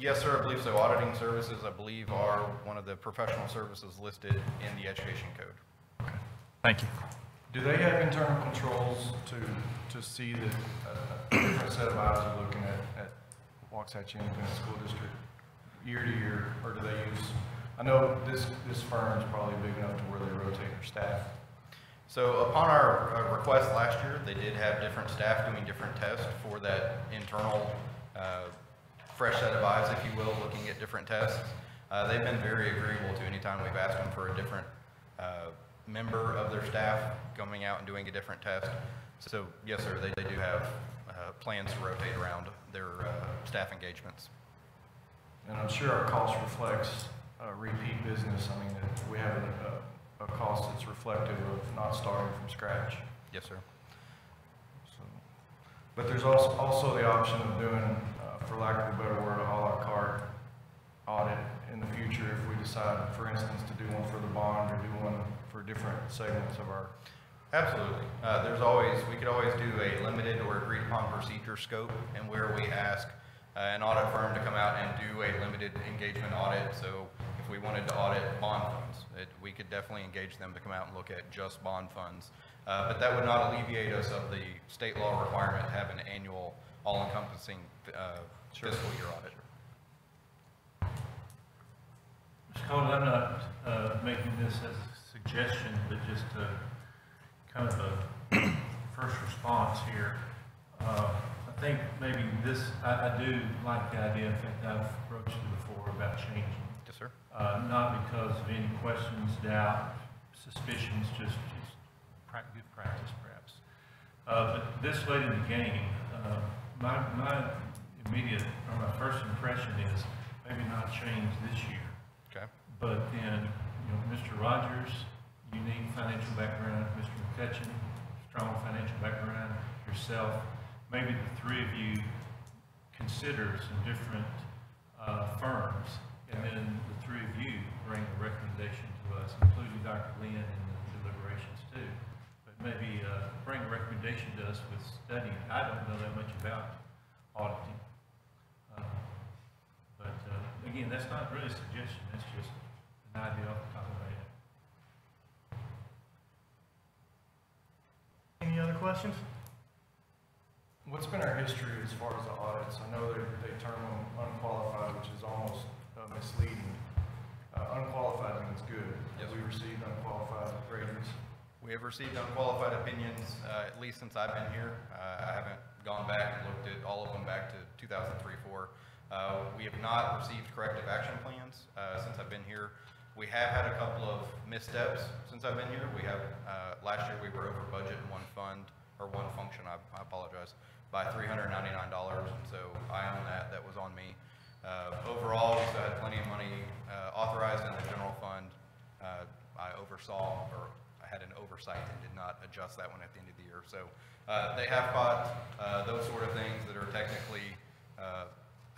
Yes, sir, I believe so. Auditing services, I believe, are one of the professional services listed in the Education Code. Okay. Thank you. Do they have internal controls to see that a different set of eyes are looking at Waxahachie Independent School District year to year, or do they use, I know this firm is probably big enough to where they rotate their staff. So upon our request last year, they did have different staff doing different tests for that internal fresh set of eyes, if you will, looking at different tests. They've been very agreeable to any time we've asked them for a different member of their staff coming out and doing a different test. So yes, sir, they do have plans to rotate around their staff engagements. And I'm sure our cost reflects repeat business. I mean, we have a cost that's reflective of not starting from scratch. Yes, sir. So, but there's also the option of doing, for lack of a better word, a la carte audit in the future if we decide, for instance, to do one for the bond or do one for different segments of our. Absolutely. We could always do a limited or agreed upon procedure scope, and where we ask an audit firm to come out and do a limited engagement audit. So if we wanted to audit bond funds, we could definitely engage them to come out and look at just bond funds. But that would not alleviate us of the state law requirement to have an annual all-encompassing fiscal year audit. Mr. Calden, I'm not making this as a suggestion, but just kind of a first response here. I think maybe this, I do like the idea. In fact, I've approached it before about changing. Yes, sir. Not because of any questions, doubt, suspicions, just good practice, perhaps. But this late in the game, my immediate, or my first impression is maybe not change this year. Okay. But then, Mr. Rogers, unique financial background, Mr. McCutcheon, strong financial background, yourself, maybe the three of you consider some different firms, and then the three of you bring a recommendation to us, including Dr. Lynn in the deliberations too. But maybe bring a recommendation to us with studying. I don't know that much about auditing. But again, that's not really a suggestion, that's just an idea off the top of my head. Any other questions? What's been our history as far as the audits? I know they term them unqualified, which is almost misleading. Unqualified means good. Yes. Have we received unqualified ratings? We have received unqualified opinions, at least since I've been here. I haven't gone back and looked at all of them back to 2003-04. We have not received corrective action plans since I've been here. We have had a couple of missteps since I've been here. We have, last year we were over budget in one fund, or one function, I apologize, by $399, and so I own that. That was on me. Overall, we still had plenty of money authorized in the general fund. I oversaw, or I had an oversight and did not adjust that one at the end of the year. So they have caught those sort of things that are technically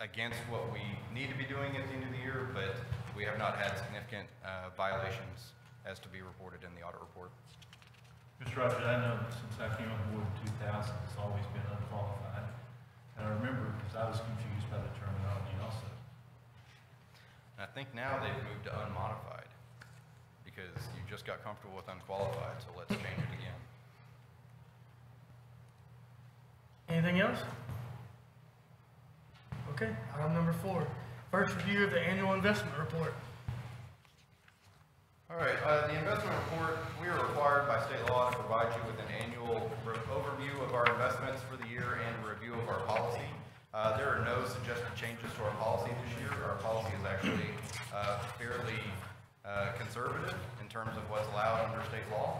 against what we need to be doing at the end of the year, but we have not had significant violations as to be reported in the audit report. Mr. Rogers, I know that since I came on board in 2000, it's always been unqualified. And I remember, because I was confused by the terminology also. And I think now they've moved to unmodified because you just got comfortable with unqualified, so let's change it again. Anything else? Okay, item number 4. First review of the annual investment report. All right, the investment report, we are required by state law to provide you with an annual overview of our investments for the year and a review of our policy. There are no suggested changes to our policy this year. Our policy is actually fairly conservative in terms of what's allowed under state law.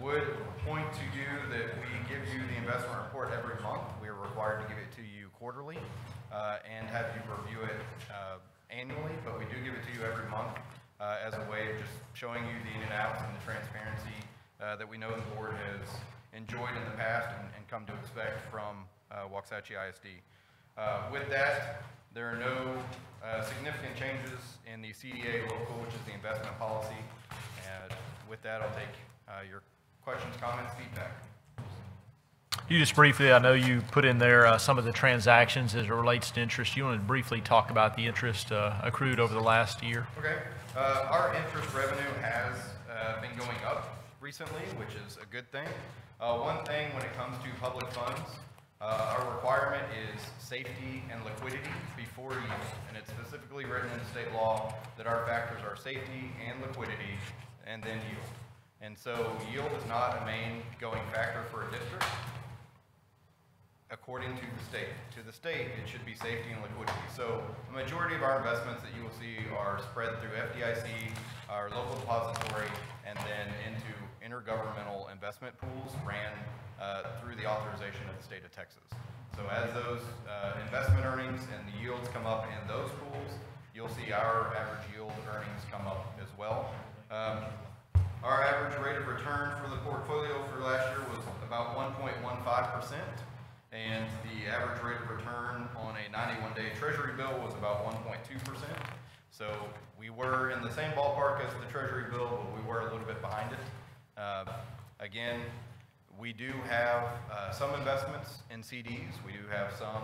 Would point to you that we give you the investment report every month. We are required to give it to you quarterly and have you review it annually, but we do give it to you every month as a way of just showing you the in and outs and the transparency that we know the board has enjoyed in the past and come to expect from Waxahachie ISD. With that, there are no significant changes in the CDA local, which is the investment policy. And with that, I'll take your questions, comments, feedback. You just briefly, I know you put in there some of the transactions as it relates to interest. You want to briefly talk about the interest accrued over the last year? Okay. Our interest revenue has been going up recently, which is a good thing. One thing when it comes to public funds, our requirement is safety and liquidity before use, and it's specifically written in state law that our factors are safety and liquidity, and then yield. And so yield is not a main going factor for a district, according to the state. To the state, it should be safety and liquidity. So the majority of our investments that you will see are spread through FDIC, our local depository, and then into intergovernmental investment pools ran through the authorization of the state of Texas. So as those investment earnings and the yields come up in those pools, you'll see our average yield earnings come up as well. Our average rate of return for the portfolio for last year was about 1.15%, and the average rate of return on a 91-day Treasury bill was about 1.2%. So we were in the same ballpark as the Treasury bill, but we were a little bit behind it. Again, we do have some investments in CDs. We do have some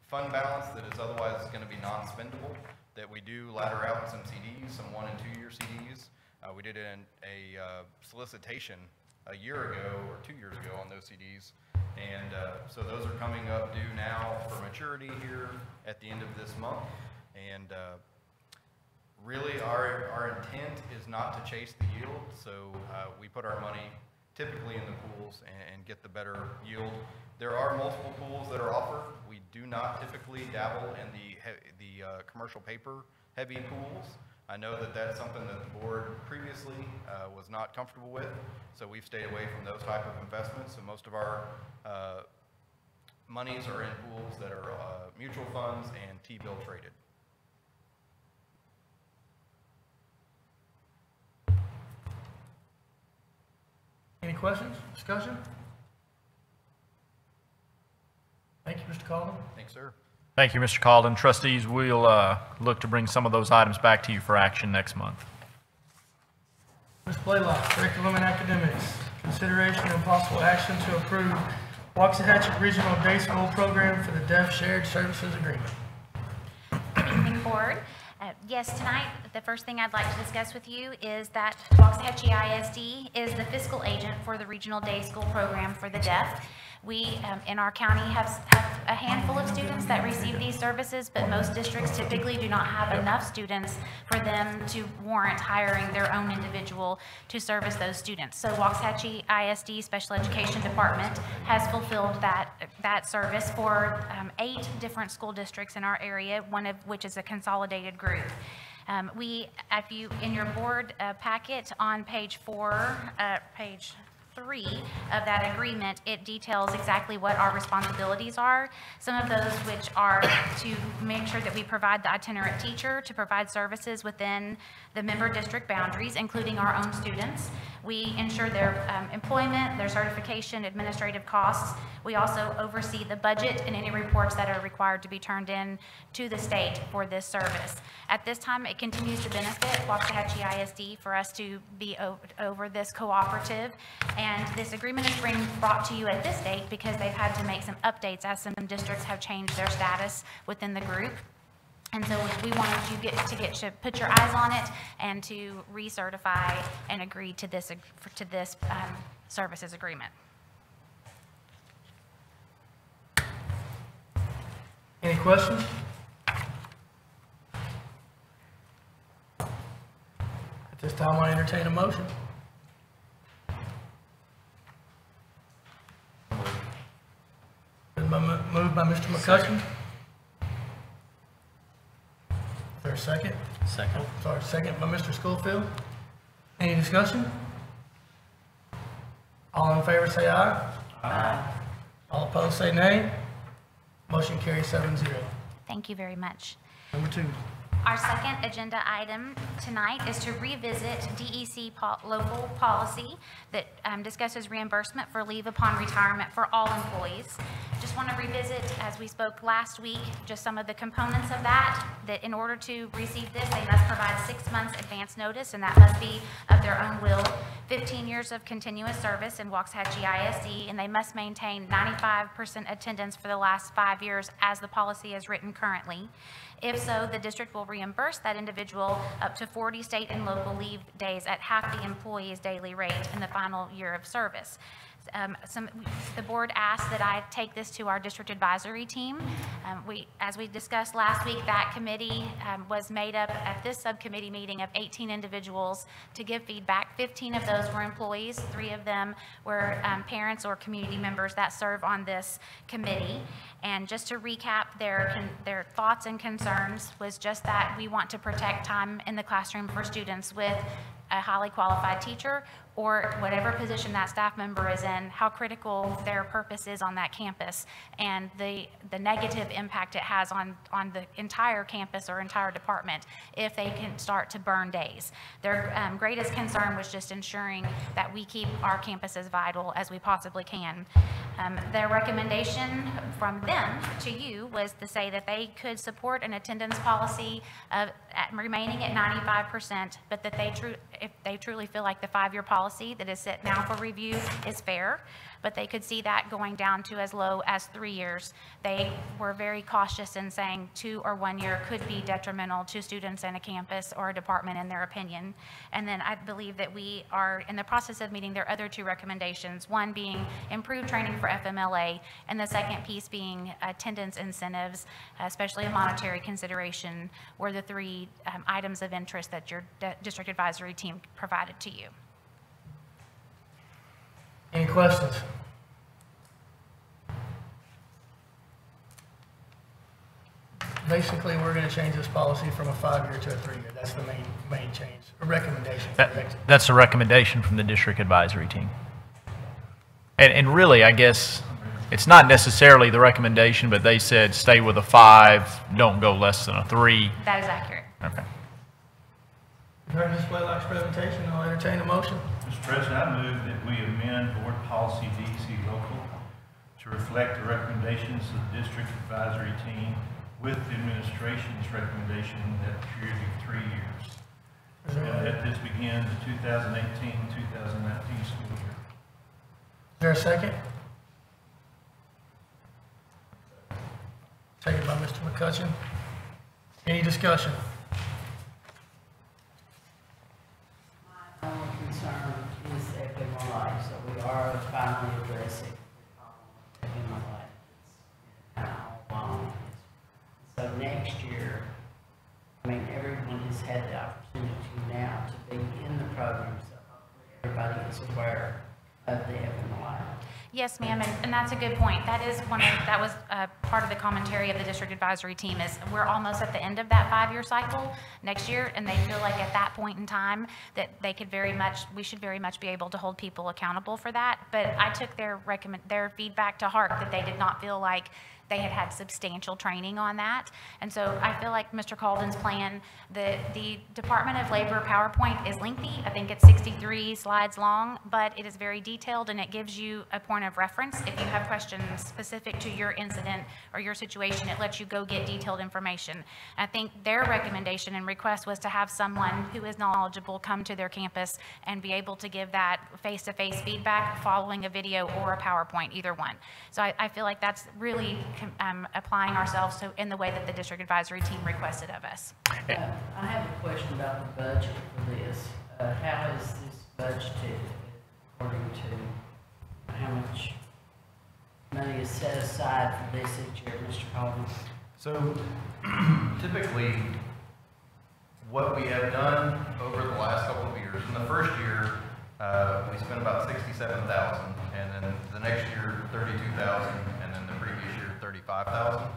fund balance that is otherwise going to be non-spendable that we do ladder out in some CDs, some 1- and 2-year CDs. We did a solicitation a year ago or 2 years ago on those CDs. And so those are coming up due now for maturity here at the end of this month. And really our intent is not to chase the yield. So we put our money typically in the pools and get the better yield. There are multiple pools that are offered. We do not typically dabble in the commercial paper heavy pools. I know that that's something that the board previously was not comfortable with, so we've stayed away from those type of investments. So most of our monies are in pools that are mutual funds and T-bill traded. Any questions, discussion? Thank you, Mr. Calden. Thanks, sir. Thank you, Mr. Calden. Trustees, we'll look to bring some of those items back to you for action next month. Ms. Blaylock, Curriculum and Academics. Consideration and possible action to approve Waxahachie Regional Day School Program for the Deaf Shared Services Agreement. Good evening, Board. Yes, tonight, the first thing I'd like to discuss with you is that Waxahachie ISD is the fiscal agent for the Regional Day School Program for the Deaf. We, in our county, have a handful of students that receive these services, but most districts typically do not have enough students for them to warrant hiring their own individual to service those students. So Waxahachie ISD Special Education Department has fulfilled that service for 8 different school districts in our area, one of which is a consolidated group. If you, in your board packet on page 3 of that agreement, it details exactly what our responsibilities are. Some of those which are to make sure that we provide the itinerant teacher to provide services within the member district boundaries, including our own students. We ensure their employment, their certification, administrative costs. We also oversee the budget and any reports that are required to be turned in to the state for this service. At this time, it continues to benefit Waxahachie ISD for us to be over this cooperative. And this agreement is being brought to you at this date because they've had to make some updates as some districts have changed their status within the group. And so we wanted you to put your eyes on it and to recertify and agree to this services agreement. Any questions? At this time, I entertain a motion. Moved by Mr. McCutcheon. Is there a second? Second. Sorry, second by Mr. Schofield. Any discussion? All in favor say aye. Aye. All opposed say nay. Motion carries 7-0. Thank you very much. Number 2. Our second agenda item tonight is to revisit DEC local policy that discusses reimbursement for leave upon retirement for all employees. Just want to revisit, as we spoke last week, just some of the components of that in order to receive this, they must provide 6 months advance notice, and that must be of their own will, 15 years of continuous service in Waxahachie ISD, and they must maintain 95% attendance for the last 5 years as the policy is written currently. If so, the district will reimburse that individual up to 40 state and local leave days at half the employee's daily rate in the final year of service. The board asked that I take this to our district advisory team. As we discussed last week, that committee was made up at this subcommittee meeting of 18 individuals to give feedback. 15 of those were employees. 3 of them were parents or community members that serve on this committee. And just to recap, their thoughts and concerns was just that we want to protect time in the classroom for students with a highly qualified teacher or whatever position that staff member is in, how critical their purpose is on that campus, and the negative impact it has on the entire campus or entire department if they can start to burn days. Their greatest concern was just ensuring that we keep our campus as vital as we possibly can. Their recommendation from them to you was to say that they could support an attendance policy of remaining at 95%, but that if they truly feel like the 5-year policy that is set now for review is fair, but they could see that going down to as low as 3 years. They were very cautious in saying 2 or 1 year could be detrimental to students in a campus or a department in their opinion. And then I believe that we are in the process of meeting their other 2 recommendations, one being improved training for FMLA, and the second piece being attendance incentives, especially a monetary consideration, were the 3 items of interest that your district advisory team provided to you. Any questions? Basically, we're going to change this policy from a 5-year to a 3-year. That's the main change, a recommendation. That's a recommendation from the district advisory team. And really, I guess, it's not necessarily the recommendation, but they said stay with a 5, don't go less than a 3. That is accurate. Okay. You heard Ms. Blaylock's presentation. I'll entertain a motion. Mr. President, I move that we amend Board Policy DEC Local to reflect the recommendations of the District Advisory Team with the administration's recommendation that period of 3 years. That this begins the 2018-2019 school year. Is there a second? Second by Mr. McCutcheon. Any discussion? My only concern is FMLA, so we are finally addressing the problem with FMLA. It's kind of all along. So next year, I mean, everyone has had the opportunity now to be in the program, so hopefully everybody is aware of the FMLA. Yes, ma'am, and that's a good point. That was part of the commentary of the district advisory team is we're almost at the end of that 5-year cycle next year, and they feel like at that point in time that we should very much be able to hold people accountable for that. But I took their feedback to heart that they did not feel like they had substantial training on that. And so I feel like Mr. Calden's plan, the Department of Labor PowerPoint is lengthy. I think it's 63 slides long, but it is very detailed and it gives you a point of reference. If you have questions specific to your incident or your situation, it lets you go get detailed information. I think their recommendation and request was to have someone who is knowledgeable come to their campus and be able to give that face-to-face feedback following a video or a PowerPoint, either one. So I feel like that's really applying ourselves in the way that the district advisory team requested of us. I have a question about the budget for this. How is this budgeted according to how much money is set aside for this each year, Mr. Colvin? So typically, what we have done over the last couple of years, in the first year, we spent about $67,000, and then the next year, $32,000, and then the previous year, $35,000.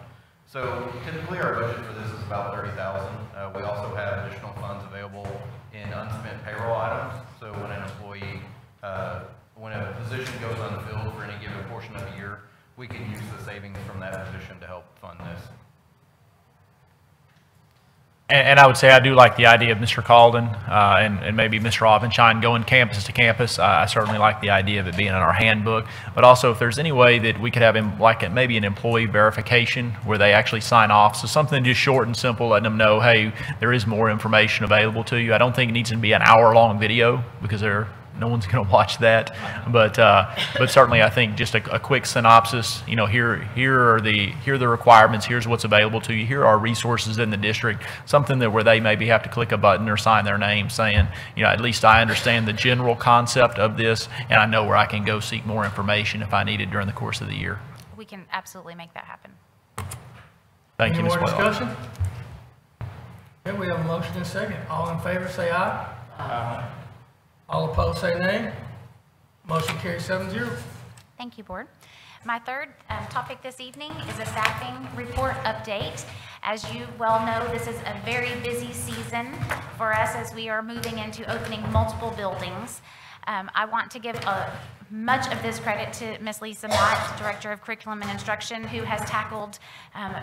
So typically, our budget for this is about $30,000. We also have additional funds available in unspent payroll items. So when an employee, when a position goes unfilled for any given portion of the year, we can use the savings from that position to help fund this. And I would say I do like the idea of Mr. Calden and maybe Mr. Offenshine going campus to campus. I certainly like the idea of it being in our handbook. But also, if there's any way that we could have maybe an employee verification where they actually sign off. So something just short and simple, letting them know, hey, there is more information available to you. I don't think it needs to be an hour-long video because no one's going to watch that, but certainly I think just a quick synopsis. You know, here are the requirements. Here's what's available to you. Here are resources in the district. Something where they maybe have to click a button or sign their name, saying, you know, at least I understand the general concept of this, and I know where I can go seek more information if I need it during the course of the year. We can absolutely make that happen. Thank you, Ms. Any more Blaylock. discussion? Okay, we have a motion and a second. All in favor, say aye. Aye. All opposed, say nay. Motion carries 7-0. Thank you, Board. My third topic this evening is a staffing report update. As you well know, this is a very busy season for us as we are moving into opening multiple buildings. I want to give much of this credit to Ms. Lisa Mott, Director of Curriculum and Instruction, who has tackled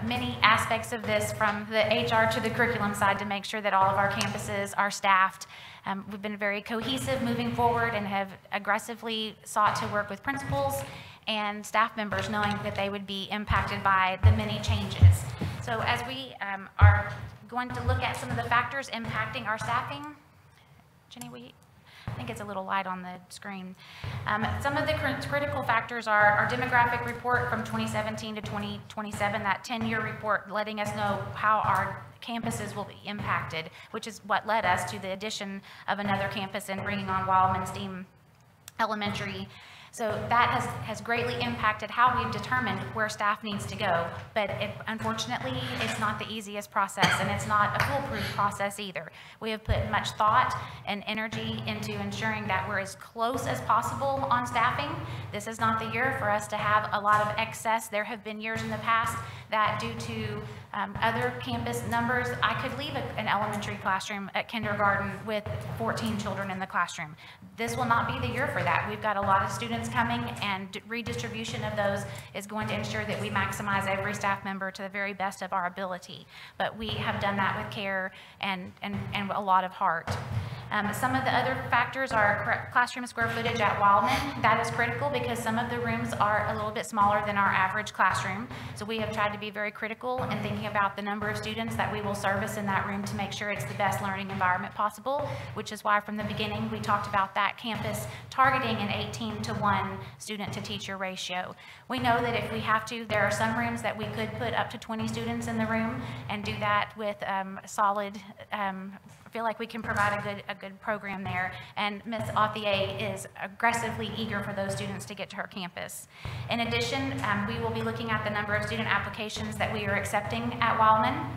many aspects of this from the HR to the curriculum side to make sure that all of our campuses are staffed. We've been very cohesive moving forward and have aggressively sought to work with principals and staff members knowing that they would be impacted by the many changes. So as we are going to look at some of the factors impacting our staffing, Jenny, I think it's a little light on the screen. Some of the critical factors are our demographic report from 2017 to 2027, that 10-year report letting us know how our campuses will be impacted, which is what led us to the addition of another campus and bringing on Wildman Steam Elementary. So that has greatly impacted how we've determined where staff needs to go. But unfortunately, it's not the easiest process, and it's not a foolproof process either. We have put much thought and energy into ensuring that we're as close as possible on staffing. This is not the year for us to have a lot of excess. There have been years in the past that due to other campus numbers, I could leave an elementary classroom at kindergarten with 14 children in the classroom. This will not be the year for that. We've got a lot of students coming, and redistribution of those is going to ensure that we maximize every staff member to the very best of our ability. But we have done that with care and a lot of heart. Some of the other factors are classroom square footage at Wildman. That is critical because some of the rooms are a little bit smaller than our average classroom. So we have tried to be very critical in thinking about the number of students that we will service in that room to make sure it's the best learning environment possible, which is why from the beginning we talked about that campus targeting an 18-to-1 student to teacher ratio. We know that if we have to, there are some rooms that we could put up to 20 students in the room and do that with solid, feel like we can provide a good program there, and Ms. Authier is aggressively eager for those students to get to her campus. In addition, we will be looking at the number of student applications that we are accepting at Wildman.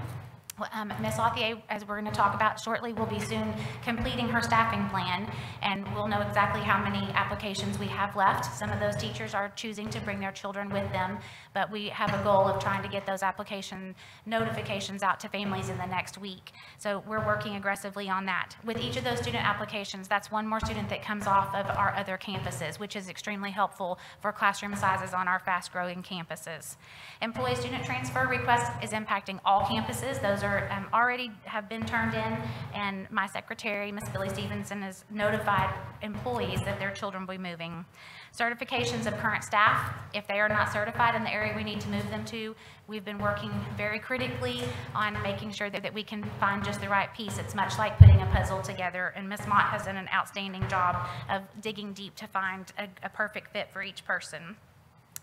Ms. Authier, as we're going to talk about shortly, will be soon completing her staffing plan, and we'll know exactly how many applications we have left. Some of those teachers are choosing to bring their children with them, but we have a goal of trying to get those application notifications out to families in the next week. So we're working aggressively on that. With each of those student applications, that's one more student that comes off of our other campuses, which is extremely helpful for classroom sizes on our fast-growing campuses. Employee student transfer request is impacting all campuses. Those are already have been turned in, and my secretary, Ms. Billy Stevenson, has notified employees that their children will be moving. Certifications of current staff, if they are not certified in the area we need to move them to, we've been working very critically on making sure that we can find just the right piece. It's much like putting a puzzle together, and Ms. Mott has done an outstanding job of digging deep to find a perfect fit for each person.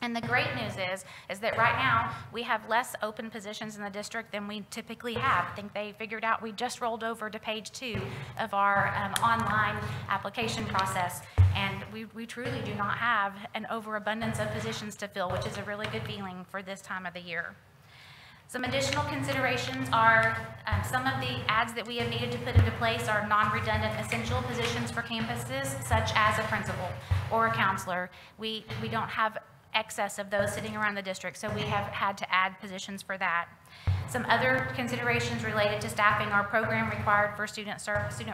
And the great news is that right now we have less open positions in the district than we typically have. I think they figured out we just rolled over to page 2 of our online application process, and we truly do not have an overabundance of positions to fill, which is a really good feeling for this time of the year. Some additional considerations are some of the ads that we have needed to put into place are non-redundant essential positions for campuses, such as a principal or a counselor. We don't have excess of those sitting around the district, so we have had to add positions for that. Some other considerations related to staffing our program required for student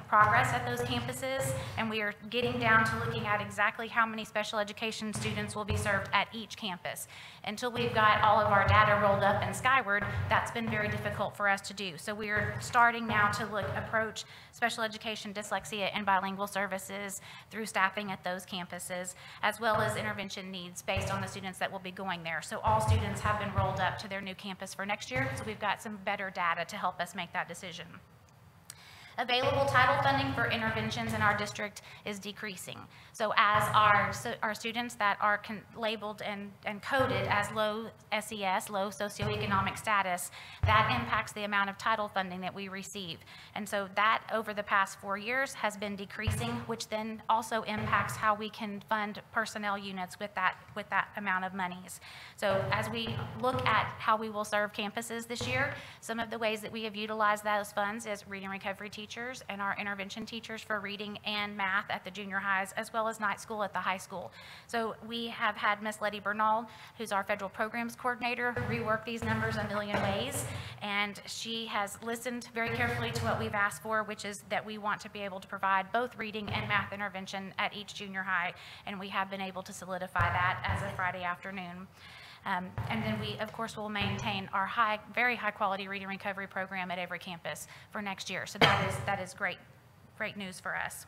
progress at those campuses, and we are getting down to looking at exactly how many special education students will be served at each campus. Until we've got all of our data rolled up in Skyward, that's been very difficult for us to do. So we are starting now to approach special education, dyslexia, and bilingual services through staffing at those campuses, as well as intervention needs based on the students that will be going there. So all students have been rolled up to their new campus for next year, so we've got some better data to help us make that decision. Available title funding for interventions in our district is decreasing. So as our students that are labeled and coded as low SES, low socioeconomic status, that impacts the amount of title funding that we receive. And so that over the past 4 years has been decreasing, which then also impacts how we can fund personnel units with that amount of monies. So as we look at how we will serve campuses this year, some of the ways that we have utilized those funds is reading recovery teachers and our intervention teachers for reading and math at the junior highs, as well as night school at the high school. So we have had Miss Letty Bernal, who's our federal programs coordinator, rework these numbers a million ways, and she has listened very carefully to what we've asked for, which is that we want to be able to provide both reading and math intervention at each junior high, and we have been able to solidify that as of Friday afternoon. And then we, of course, will maintain our very high quality reading recovery program at every campus for next year. So that is great news for us.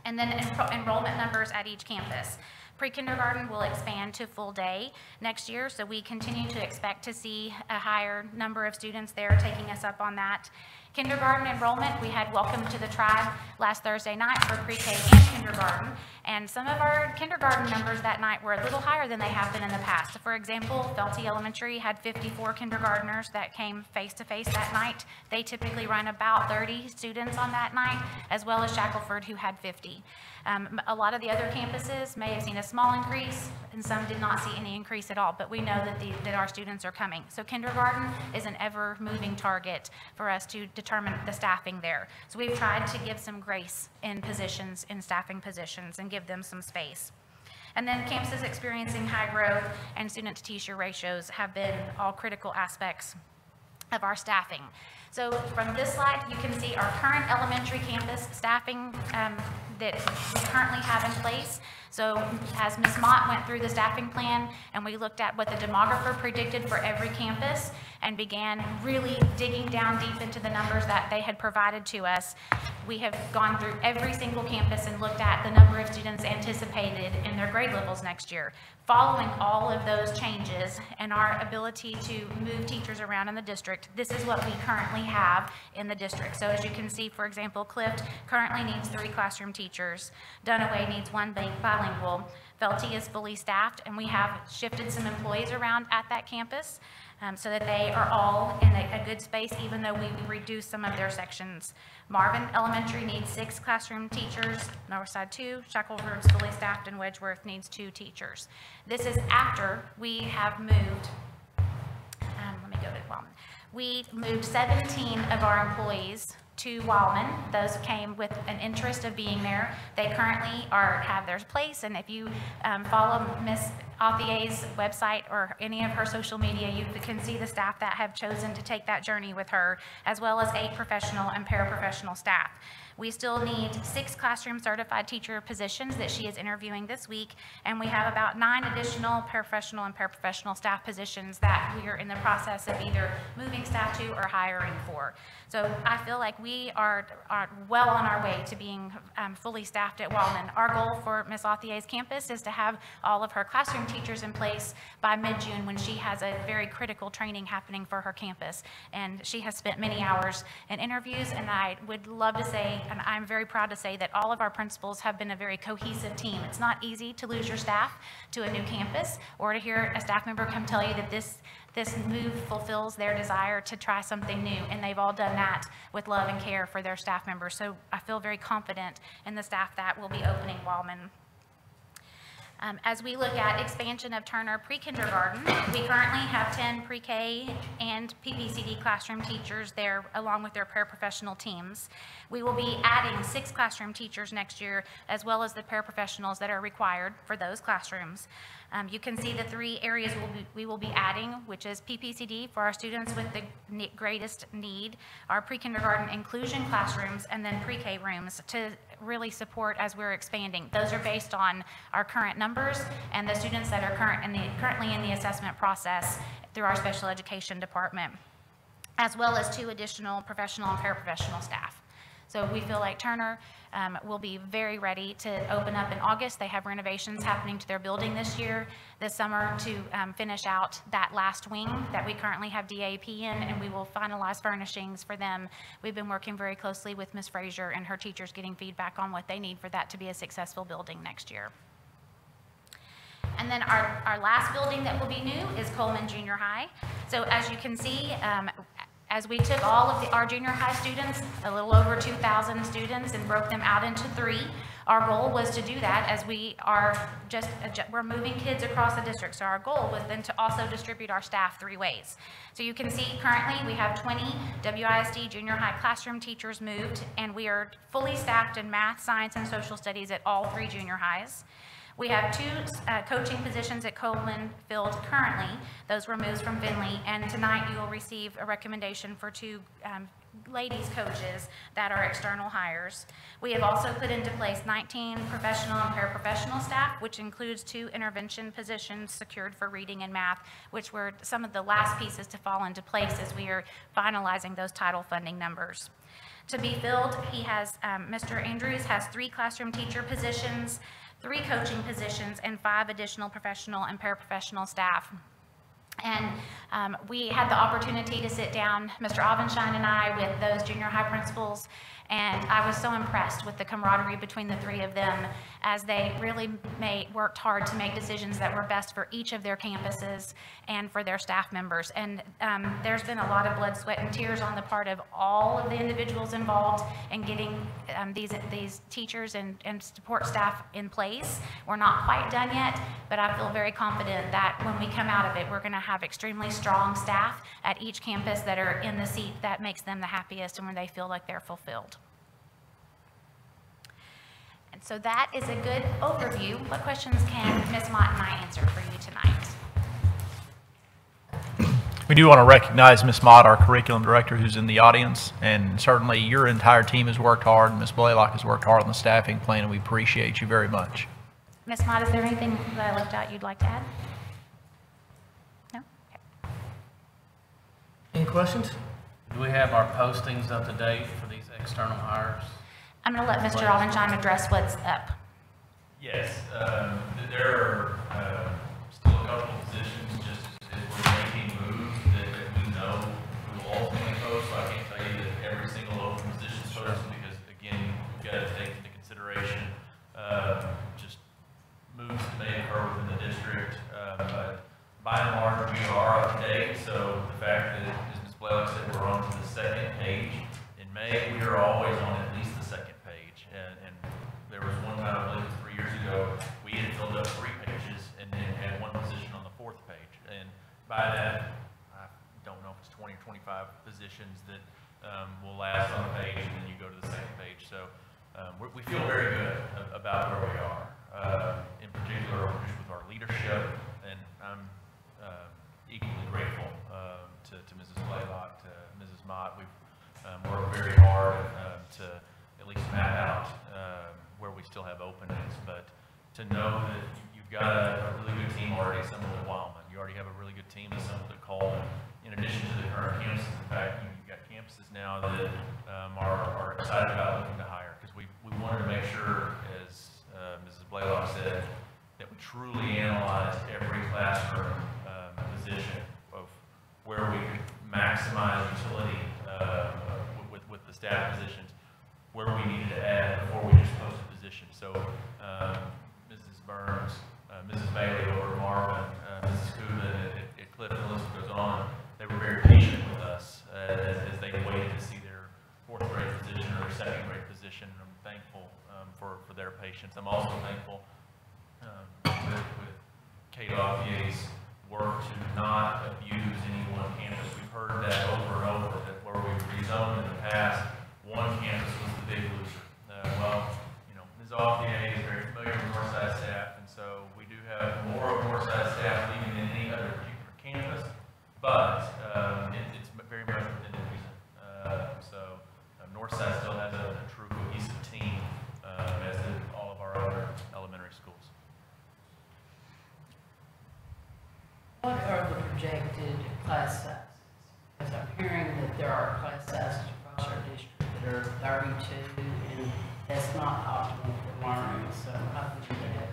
And then enrollment numbers at each campus. Pre-kindergarten will expand to full day next year, so we continue to expect to see a higher number of students there taking us up on that. Kindergarten enrollment, we had Welcome to the Tribe last Thursday night for pre-K and kindergarten, and some of our kindergarten numbers that night were a little higher than they have been in the past. So for example, Felty Elementary had 54 kindergartners that came face-to-face that night. They typically run about 30 students on that night, as well as Shackelford, who had 50. A lot of the other campuses may have seen a small increase, and some did not see any increase at all, but we know that our students are coming. So kindergarten is an ever-moving target for us to determine the staffing there. So we've tried to give some grace in positions, in staffing positions, and give them some space. And then campuses experiencing high growth and student-to-teacher ratios have been all critical aspects of our staffing. So from this slide, you can see our current elementary campus staffing that we currently have in place. So as Ms. Mott went through the staffing plan and we looked at what the demographer predicted for every campus and began really digging down deep into the numbers that they had provided to us, we have gone through every single campus and looked at the number of students anticipated in their grade levels next year. Following all of those changes and our ability to move teachers around in the district, this is what we currently have in the district. So as you can see, for example, Clift currently needs 3 classroom teachers. Dunaway needs 1 bilingual. Felty is fully staffed, and we have shifted some employees around at that campus so that they are all in a good space, even though we reduced some of their sections. Marvin Elementary needs 6 classroom teachers, Northside 2, Shackelford's fully staffed, and Wedgeworth needs 2 teachers. This is after we have moved, let me go to Wellman. We moved 17 of our employees to Wallman. Those came with an interest of being there. They currently have their place, and if you follow Ms. Authier's website or any of her social media, you can see the staff that have chosen to take that journey with her, as well as 8 professional and paraprofessional staff. We still need 6 classroom certified teacher positions that she is interviewing this week, and we have about 9 additional professional and paraprofessional staff positions that we are in the process of either moving staff to or hiring for. So I feel like we are well on our way to being fully staffed at Wallman. Our goal for Ms. Authier's campus is to have all of her classroom teachers in place by mid-June, when she has a very critical training happening for her campus. And she has spent many hours in interviews, and I would love to say and I'm very proud to say that all of our principals have been a very cohesive team. It's not easy to lose your staff to a new campus or to hear a staff member come tell you that this move fulfills their desire to try something new, and they've all done that with love and care for their staff members. So I feel very confident in the staff that will be opening Wildman. As we look at expansion of Turner pre-kindergarten, we currently have 10 pre-K and PPCD classroom teachers there along with their paraprofessional teams. We will be adding 6 classroom teachers next year, as well as the paraprofessionals that are required for those classrooms. You can see the 3 areas we will be adding, which is PPCD for our students with the greatest need, our pre-kindergarten inclusion classrooms, and then pre-K rooms to really support as we're expanding. Those are based on our current numbers and the students that are currently in the assessment process through our special education department, as well as 2 additional professional and paraprofessional staff. So we feel like Turner will be very ready to open up in August. They have renovations happening to their building this summer to finish out that last wing that we currently have DAP in, and we will finalize furnishings for them. We've been working very closely with Ms. Frazier and her teachers, getting feedback on what they need for that to be a successful building next year. And then our last building that will be new is Coleman Junior High. So as you can see, as we took all of our junior high students, a little over 2,000 students, and broke them out into 3, our goal was to do that as we're moving kids across the district. So our goal was then to also distribute our staff 3 ways. So you can see currently we have 20 WISD junior high classroom teachers moved, and we are fully staffed in math, science, and social studies at all 3 junior highs. We have 2 coaching positions at Coleman filled currently. Those were moves from Finley, and tonight you will receive a recommendation for 2 ladies coaches that are external hires. We have also put into place 19 professional and paraprofessional staff, which includes 2 intervention positions secured for reading and math, which were some of the last pieces to fall into place as we are finalizing those title funding numbers. To be filled, Mr. Andrews has 3 classroom teacher positions, 3 coaching positions, and 5 additional professional and paraprofessional staff. And we had the opportunity to sit down, Mr. Avenshine and I, with those junior high principals, and I was so impressed with the camaraderie between the 3 of them as they really worked hard to make decisions that were best for each of their campuses and for their staff members. And there's been a lot of blood, sweat, and tears on the part of all of the individuals involved in getting these teachers and support staff in place. We're not quite done yet, but I feel very confident that when we come out of it, we're going to have extremely strong staff at each campus that are in the seat that makes them the happiest and where they feel like they're fulfilled. And so that is a good overview. What questions can Ms. Mott and I answer for you tonight? We do want to recognize Ms. Mott, our curriculum director, who's in the audience, and certainly your entire team has worked hard. Ms. Blaylock has worked hard on the staffing plan, and we appreciate you very much. Ms. Mott, is there anything that I left out you'd like to add? No? Okay. Any questions? Do we have our postings up to date for these external hires? I'm going to let Mr. Avenshine address what's up. Yes, there are still a couple of positions just as we're making moves that we know we will ultimately post. So I can't tell you that every single open position is posted because, again, we've got to take into consideration just moves that may occur within the district. But by and large, we are up to date. So the fact that, as Ms. Blaylock said, we're on to the 2nd page. In May, we are always on at least the 2nd page. And there was one time, I believe 3 years ago, we had filled up 3 pages and then had 1 position on the 4th page. And by that, I don't know if it's 20 or 25 positions that will last on a page, and then you go to the 2nd page. So we feel very good about where we are. In particular, just with our leadership, and I'm equally grateful to Mrs. Blaylock, to Mrs. Mott. We've worked very hard to at least map out where we still have openings, but to know that you've got a really good team already assembled at Wildman. You already have a really good team assembled at Coleman, in addition to the current campuses. In fact, you've got campuses now that are excited about looking to hire, because we wanted to make sure, as Mrs. Blaylock said, that we truly analyzed every classroom position of where we could maximize utility with the staff positions, where we needed Mrs. Burns, Mrs. Bailey over at Marvin, Mrs. Coogan at Clifton, the list goes on. They were very patient with us as they waited to see their fourth grade position or second grade position. I'm thankful for their patience. I'm also thankful with Kate Offier's work to not abuse any one campus. We've heard that over and over, that where we've rezoned in the past, one campus was the big loser. Well, Ms. Offier is very familiar with Northside staff, and so we do have more of Northside staff leaving than any other particular campus, but it's very much within reason. So Northside still has a true cohesive team, as do all of our other elementary schools. What are the projected class sizes? Because I'm hearing that there are class sizes across our district that are 32, and that's not optimal for learning, so how can we do that?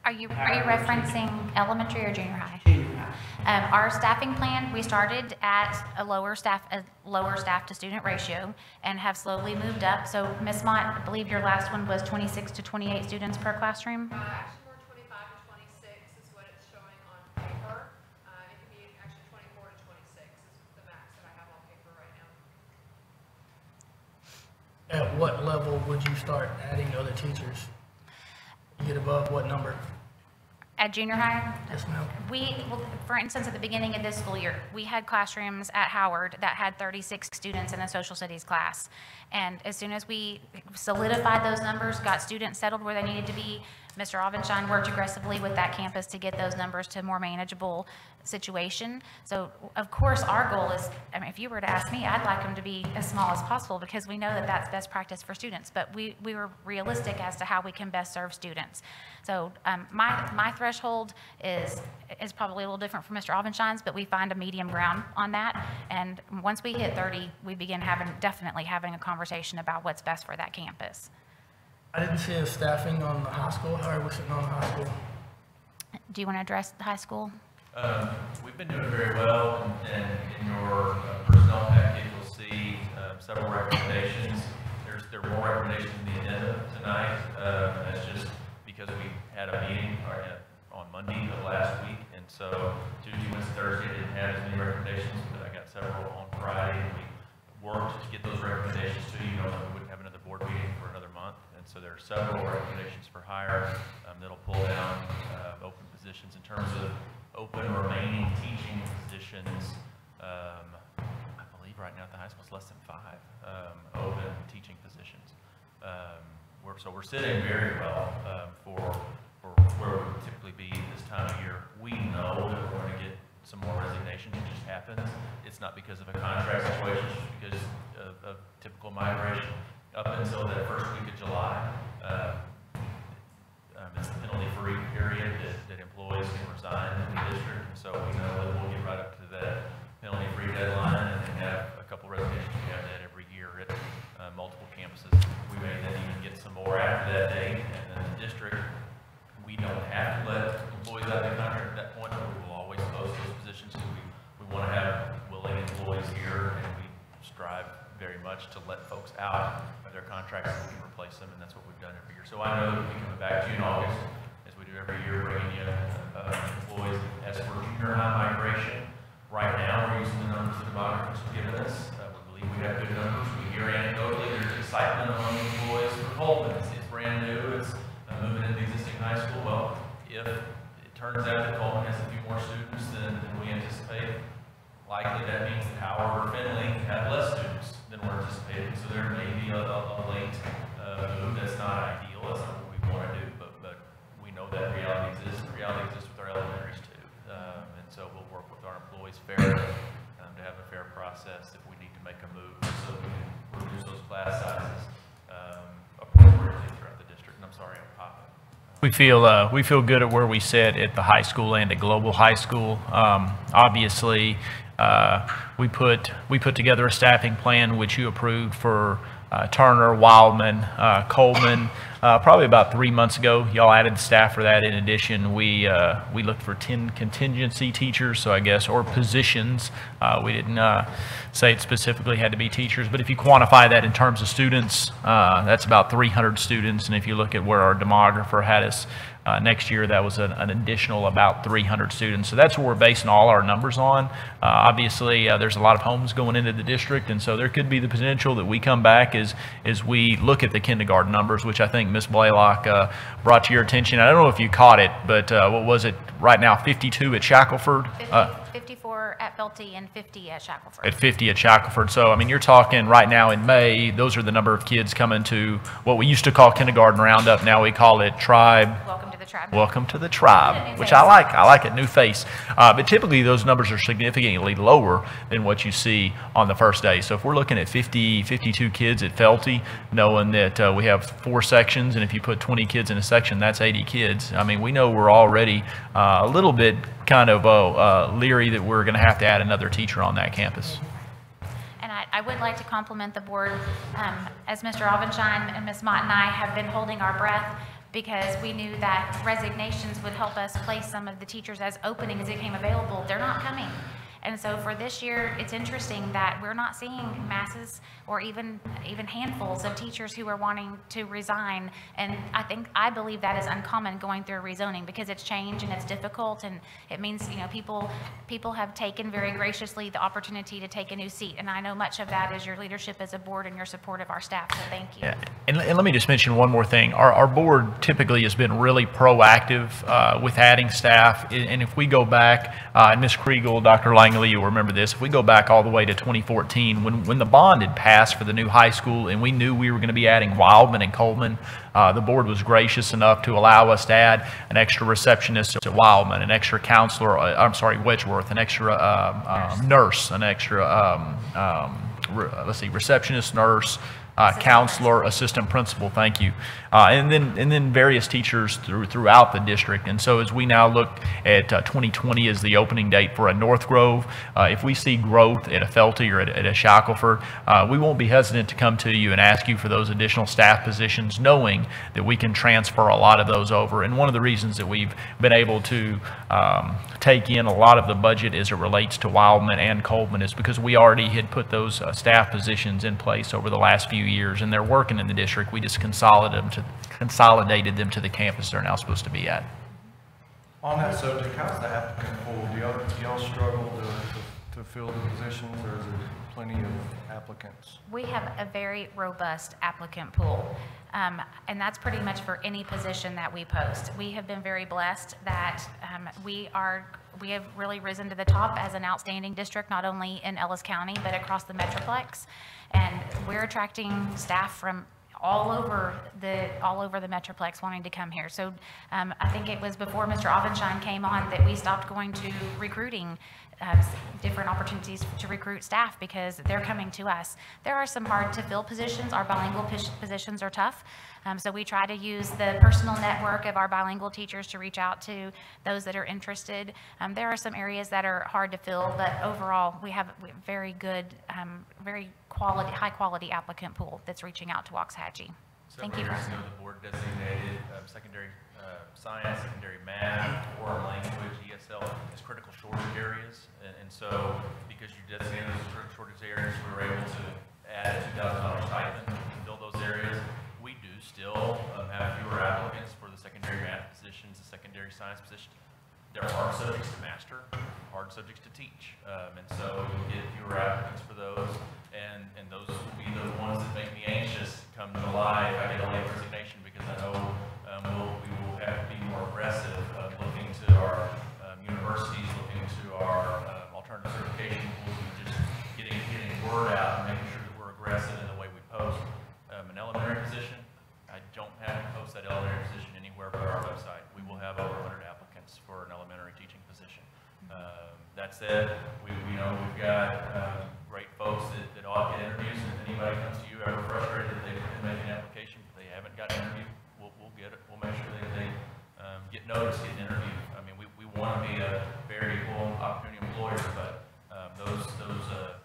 Are you referencing elementary or junior high? Junior high. Our staffing plan, we started at a lower staff to student ratio and have slowly moved up. So Ms. Mott, I believe your last one was 26 to 28 students per classroom? Actually, more 25 to 26 is what it's showing on paper. It can be actually 24 to 26 is the max that I have on paper right now. At what level would you start adding other teachers? You get above what number? At junior high? Yes, ma'am. Well, for instance, at the beginning of this school year, we had classrooms at Howard that had 36 students in a social studies class. And as soon as we solidified those numbers, got students settled where they needed to be, Mr. Avenshine worked aggressively with that campus to get those numbers to a more manageable situation. So, of course, our goal is, I mean, if you were to ask me, I'd like them to be as small as possible because we know that that's best practice for students. But we were realistic as to how we can best serve students. So my threshold is probably a little different from Mr. Avenshine's, but we find a medium ground on that. And once we hit 30, we begin definitely having a conversation about what's best for that campus. I didn't see a staffing on the high school. How are we sitting on the high school? Do you want to address the high school? We've been doing very well, and in your personnel package, you'll see several recommendations. There are more recommendations in the agenda tonight. That's just because we had a meeting on Monday of last week, and so Tuesday, Wednesday, Thursday didn't have as many recommendations, but I got several on Friday, and we worked to get those recommendations to you. We wouldn't have another board meeting for another month, and so there are several recommendations for hire that'll pull down open positions. In terms of open remaining teaching positions, I believe right now at the high school it's less than 5 open teaching positions. So we're sitting very well for where we would typically be this time of year. We know that we're going to get some more resignations. It just happens. It's not because of a contract situation, it's just because of typical migration. Up until that first week of July, it's the penalty-free period that employees can resign in the district. And so we know that we'll get right up to that penalty-free deadline and have a couple resignations. We have that every year at multiple campuses. We may then even get some more after that date, and then the district, we don't have to let employees out of the contract at that point, but we will always post those positions. So we want to have willing employees here, and we strive very much to let folks out of their contracts so we can replace them, and that's what we've done every year. So I know that we'll be coming back to you in August, as we do every year, bringing you employees. As for junior high migration, right now we're using the numbers that the demographers have given us. We believe we have good numbers. We hear anecdotally there's excitement among employees for Coleman. It's brand new. It's moving into the existing high school. Well, if it turns out that Coleman has a few more students than we anticipate, likely that means that Howard or Finley have less students than we're anticipating. So there may be a late move. That's not ideal. That's not what we want to do. But we know that reality exists. And reality exists with our elementaries too. And so we'll work with our employees fairly to have a fair process if we need to make a move so we can reduce those class sizes appropriately throughout the district. And I'm sorry, I'm popping. We feel good at where we sit at the high school and at Global High School. Obviously, we put together a staffing plan which you approved for Turner, Wildman, Coleman. probably about 3 months ago. Y'all added staff for that. In addition, we looked for 10 contingency teachers, so I guess, or positions. We didn't say it specifically had to be teachers, but if you quantify that in terms of students, that's about 300 students. And if you look at where our demographer had us next year, that was an additional about 300 students. So that's what we're basing all our numbers on. Obviously, there's a lot of homes going into the district, and so there could be the potential that we come back as we look at the kindergarten numbers, which I think Ms. Blaylock brought to your attention. I don't know if you caught it, but what was it right now, 52 at Shackelford? 54 at Felty and 50 at Shackelford. At 50 at Shackelford. So, I mean, you're talking right now in May, those are the number of kids coming to what we used to call kindergarten roundup. Now we call it tribe. Welcome to the tribe. Welcome to the tribe, which I like. I like it, new face. But typically those numbers are significantly lower than what you see on the first day. So if we're looking at 52 kids at Felty, knowing that we have 4 sections, and if you put 20 kids in a section, that's 80 kids. I mean, we know we're already a little bit kind of leery that we're going to have to add another teacher on that campus. And I would like to compliment the board, as Mr. Alvenshine and Ms. Mott and I have been holding our breath, because we knew that resignations would help us place some of the teachers as openings became available. They're not coming. And so for this year, it's interesting that we're not seeing masses or even handfuls of teachers who are wanting to resign. And I believe that is uncommon going through a rezoning, because it's change and it's difficult, and it means, you know, people have taken very graciously the opportunity to take a new seat. And I know much of that is your leadership as a board and your support of our staff, so thank you. Yeah. And let me just mention one more thing. Our board typically has been really proactive with adding staff. And if we go back, and Ms. Kriegel, Dr. Langley, you'll remember this, if we go back all the way to 2014, when the bond had passed for the new high school and we knew we were going to be adding Wildman and Coleman, the board was gracious enough to allow us to add an extra receptionist at Wildman, an extra counselor, Wedgeworth, an extra nurse, an extra, receptionist, nurse, counselor, assistant principal, thank you, and then various teachers throughout the district. And so as we now look at 2020 as the opening date for a North Grove, if we see growth at a Felty or at a Shackelford, we won't be hesitant to come to you and ask you for those additional staff positions, knowing that we can transfer a lot of those over. And one of the reasons that we've been able to take in a lot of the budget as it relates to Wildman and Coleman is because we already had put those staff positions in place over the last few years, and they're working in the district. We just consolidated them to the campus they're now supposed to be at. On that subject, how's the applicant pool? Do y'all struggle to fill the positions, or is there plenty of applicants? We have a very robust applicant pool, and that's pretty much for any position that we post. We have been very blessed that we have really risen to the top as an outstanding district, not only in Ellis County, but across the Metroplex. And we're attracting staff from all over the Metroplex wanting to come here. So I think it was before Mr. Alvenshine came on that we stopped going to recruiting different opportunities to recruit staff, because they're coming to us. There are some hard to fill positions. Our bilingual positions are tough. So we try to use the personal network of our bilingual teachers to reach out to those that are interested. There are some areas that are hard to fill, but overall we have a very good, high quality applicant pool that's reaching out to Waxahachie. Thank you. Several years ago, the board designated secondary science, secondary math, foreign language, ESL as critical shortage areas. And so because you designated those critical shortage areas, we were able to add a $2,000 stipend to fill those areas. We do still have fewer applicants for the secondary math positions, the secondary science positions. There are hard subjects to master, hard subjects to teach. And so we get fewer applicants for those. And those will be the ones that make me anxious come July if I get a late resignation, because I know we will have to be more aggressive looking to our universities, looking to our alternative certification pools, and just getting word out and making sure that we're aggressive in the way we post. An elementary position, I don't have to post that elementary position anywhere but our website. We will have over 100 applicants for an elementary teaching position. That said, we've got great folks that ought to get interviews, and if anybody comes to you ever frustrated that they can make an application, but they haven't got an interview, we'll get it. We'll make sure that they get noticed, get an interview. I mean, we want to be a very equal opportunity employer, but those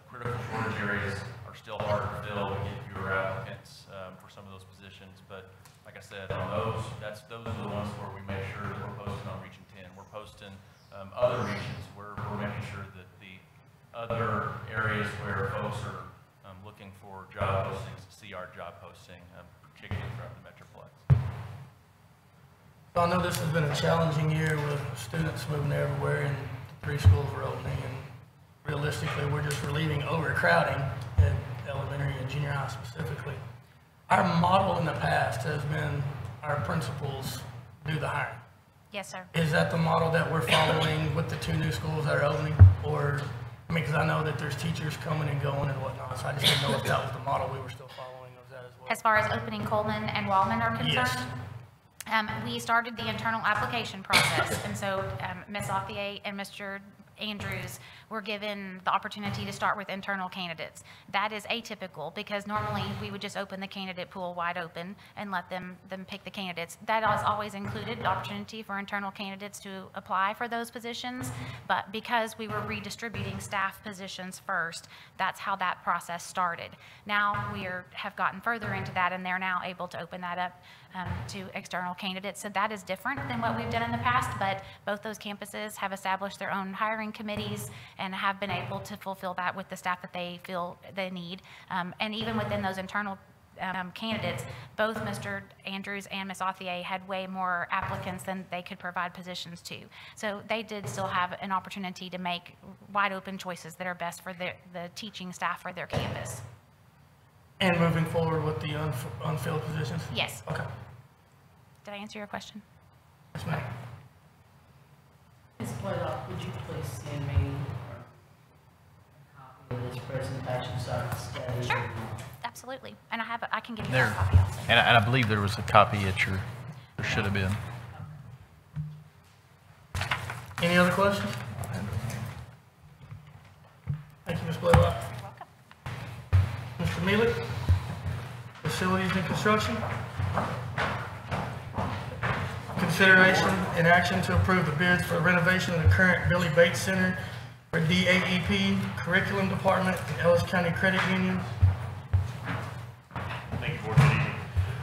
critical shortage areas are still hard to fill. We get fewer applicants for some of those positions, but like I said, on those, those are the ones where we make sure that we're posting on Region 10. We're posting other regions where we're making sure that the other areas where folks are looking for job postings see our job posting, particularly throughout the Metroplex. So I know this has been a challenging year with students moving everywhere and 3 schools were opening, and realistically, we're just relieving overcrowding at elementary and junior high specifically. Our model in the past has been our principals do the hiring. Yes, sir. Is that the model that we're following with the 2 new schools that are opening? Or, I mean, because I know that there's teachers coming and going and whatnot, so I just didn't know if that was the model we were still following of that as well. As far as opening Coleman and Wallman are concerned? Yes. We started the internal application process, and so Ms. Authier and Mr. Andrews were given the opportunity to start with internal candidates. That is atypical because normally we would just open the candidate pool wide open and let them pick the candidates. That has always included the opportunity for internal candidates to apply for those positions, but because we were redistributing staff positions first, that's how that process started. Now we have gotten further into that, and they're now able to open that up to external candidates. So that is different than what we've done in the past, but both those campuses have established their own hiring committees and have been able to fulfill that with the staff that they feel they need. And even within those internal candidates, both Mr. Andrews and Ms. Authier had way more applicants than they could provide positions to. So they did still have an opportunity to make wide open choices that are best for the teaching staff for their campus. And moving forward with the unfilled positions? Yes. Okay. Did I answer your question? Yes, ma'am. Ms. Blaylock, would you please send me a copy of this presentation so I can study? Sure. Absolutely. And I can give you There, a copy also. and I believe there was a copy at your, there should have been. Any other questions? Thank you, Ms. Blaylock. Mr. Mealy, Facilities and Construction. Consideration and action to approve the bids for renovation of the current Billy Bates Center for DAEP Curriculum Department and Ellis County Credit Union. Thank you, Board. Good evening.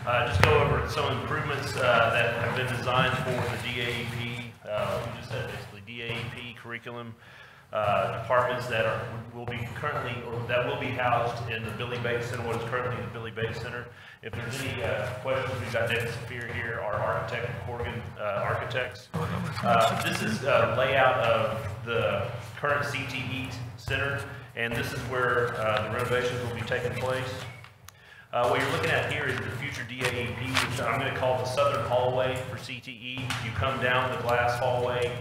Just go over some improvements that have been designed for the DAEP. We just said basically DAEP curriculum departments that will be currently, or that will be housed in the Billy Bates Center, what is currently the Billy Bates Center. If there's any questions, we've got David Saphir here, our architect and Corrigan Architects. This is a layout of the current CTE Center, and this is where the renovations will be taking place. What you're looking at here is the future DAEP, which I'm going to call the southern hallway for CTE. You come down the glass hallway